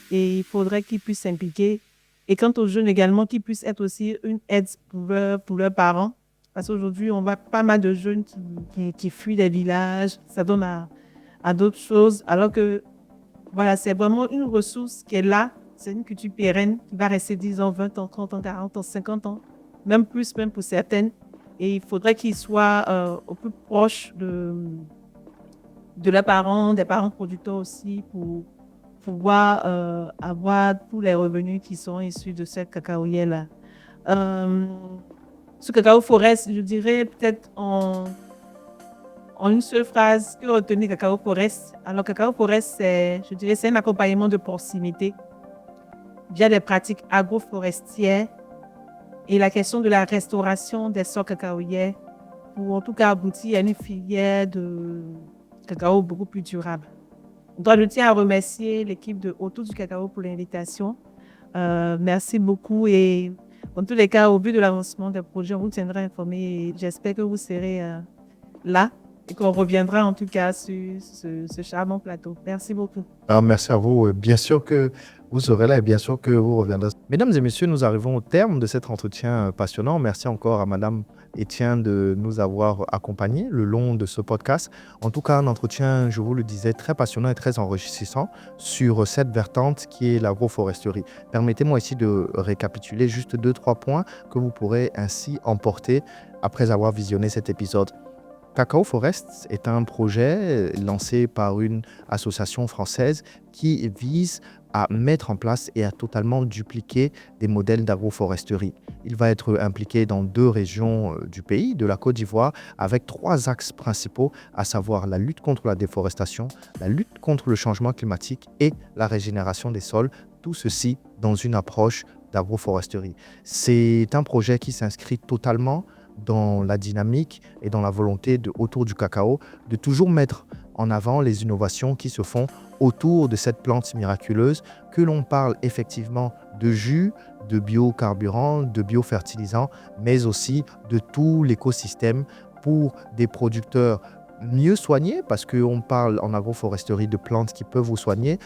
et il faudrait qu'ils puissent s'impliquer. Et quant aux jeunes également, qu'ils puissent être aussi une aide pour leurs parents. Parce qu'aujourd'hui, on voit pas mal de jeunes qui fuient les villages, ça donne à d'autres choses, alors que voilà, c'est vraiment une ressource qui est là, c'est une culture pérenne qui va rester 10 ans, 20 ans, 30 ans, 40 ans, 50 ans, même plus, même pour certaines. Et il faudrait qu'ils soient au plus proches de leurs parents, des parents producteurs aussi, pour pouvoir avoir tous les revenus qui sont issus de cette cacaoyer-là. Ce cacao forest, je dirais peut-être en une seule phrase, que retenir Cacao Forest. Alors, Cacao Forest, je dirais, c'est un accompagnement de proximité via des pratiques agroforestières et la question de la restauration des sols cacaoyers pour en tout cas aboutir à une filière de cacao beaucoup plus durable. Donc, je tiens à remercier l'équipe de Autour du Cacao pour l'invitation. Merci beaucoup et en tous les cas, au but de l'avancement des projets, on vous tiendra informé et j'espère que vous serez là et qu'on reviendra en tout cas sur ce charmant plateau. Merci beaucoup. Ah, merci à vous. Bien sûr que vous serez là et bien sûr que vous reviendrez. Mesdames et messieurs, nous arrivons au terme de cet entretien passionnant. Merci encore à Madame Etienne de nous avoir accompagnés le long de ce podcast. En tout cas, un entretien, je vous le disais, très passionnant et très enrichissant sur cette vertente qui est l'agroforesterie. Permettez-moi ici de récapituler juste 2-3 points que vous pourrez ainsi emporter après avoir visionné cet épisode. Cacao Forest est un projet lancé par une association française qui vise à mettre en place et à totalement dupliquer des modèles d'agroforesterie. Il va être impliqué dans 2 régions du pays, de la Côte d'Ivoire, avec 3 axes principaux, à savoir la lutte contre la déforestation, la lutte contre le changement climatique et la régénération des sols, tout ceci dans une approche d'agroforesterie. C'est un projet qui s'inscrit totalement dans la dynamique et dans la volonté autour du cacao de toujours mettre en avant les innovations qui se font autour de cette plante miraculeuse, que l'on parle effectivement de jus, de biocarburants, de biofertilisants, mais aussi de tout l'écosystème pour des producteurs mieux soignés, parce qu'on parle en agroforesterie de plantes qui peuvent vous soigner,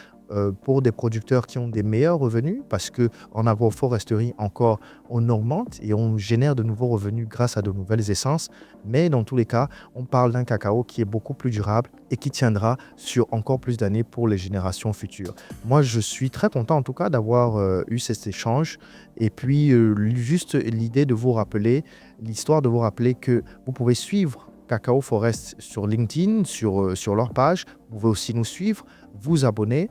pour des producteurs qui ont des meilleurs revenus, parce qu'en agroforesterie encore, on augmente et on génère de nouveaux revenus grâce à de nouvelles essences. Mais dans tous les cas, on parle d'un cacao qui est beaucoup plus durable et qui tiendra sur encore plus d'années pour les générations futures. Moi, je suis très content en tout cas d'avoir eu cet échange. Et puis, juste l'idée de vous rappeler, l'histoire de vous rappeler que vous pouvez suivre Cacao Forest sur LinkedIn, sur leur page. Vous pouvez aussi nous suivre, vous abonner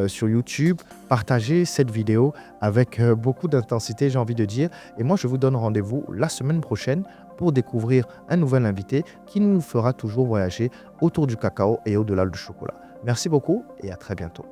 sur YouTube, partager cette vidéo avec beaucoup d'intensité, j'ai envie de dire. Et moi, je vous donne rendez-vous la semaine prochaine pour découvrir un nouvel invité qui nous fera toujours voyager autour du cacao et au-delà du chocolat. Merci beaucoup et à très bientôt.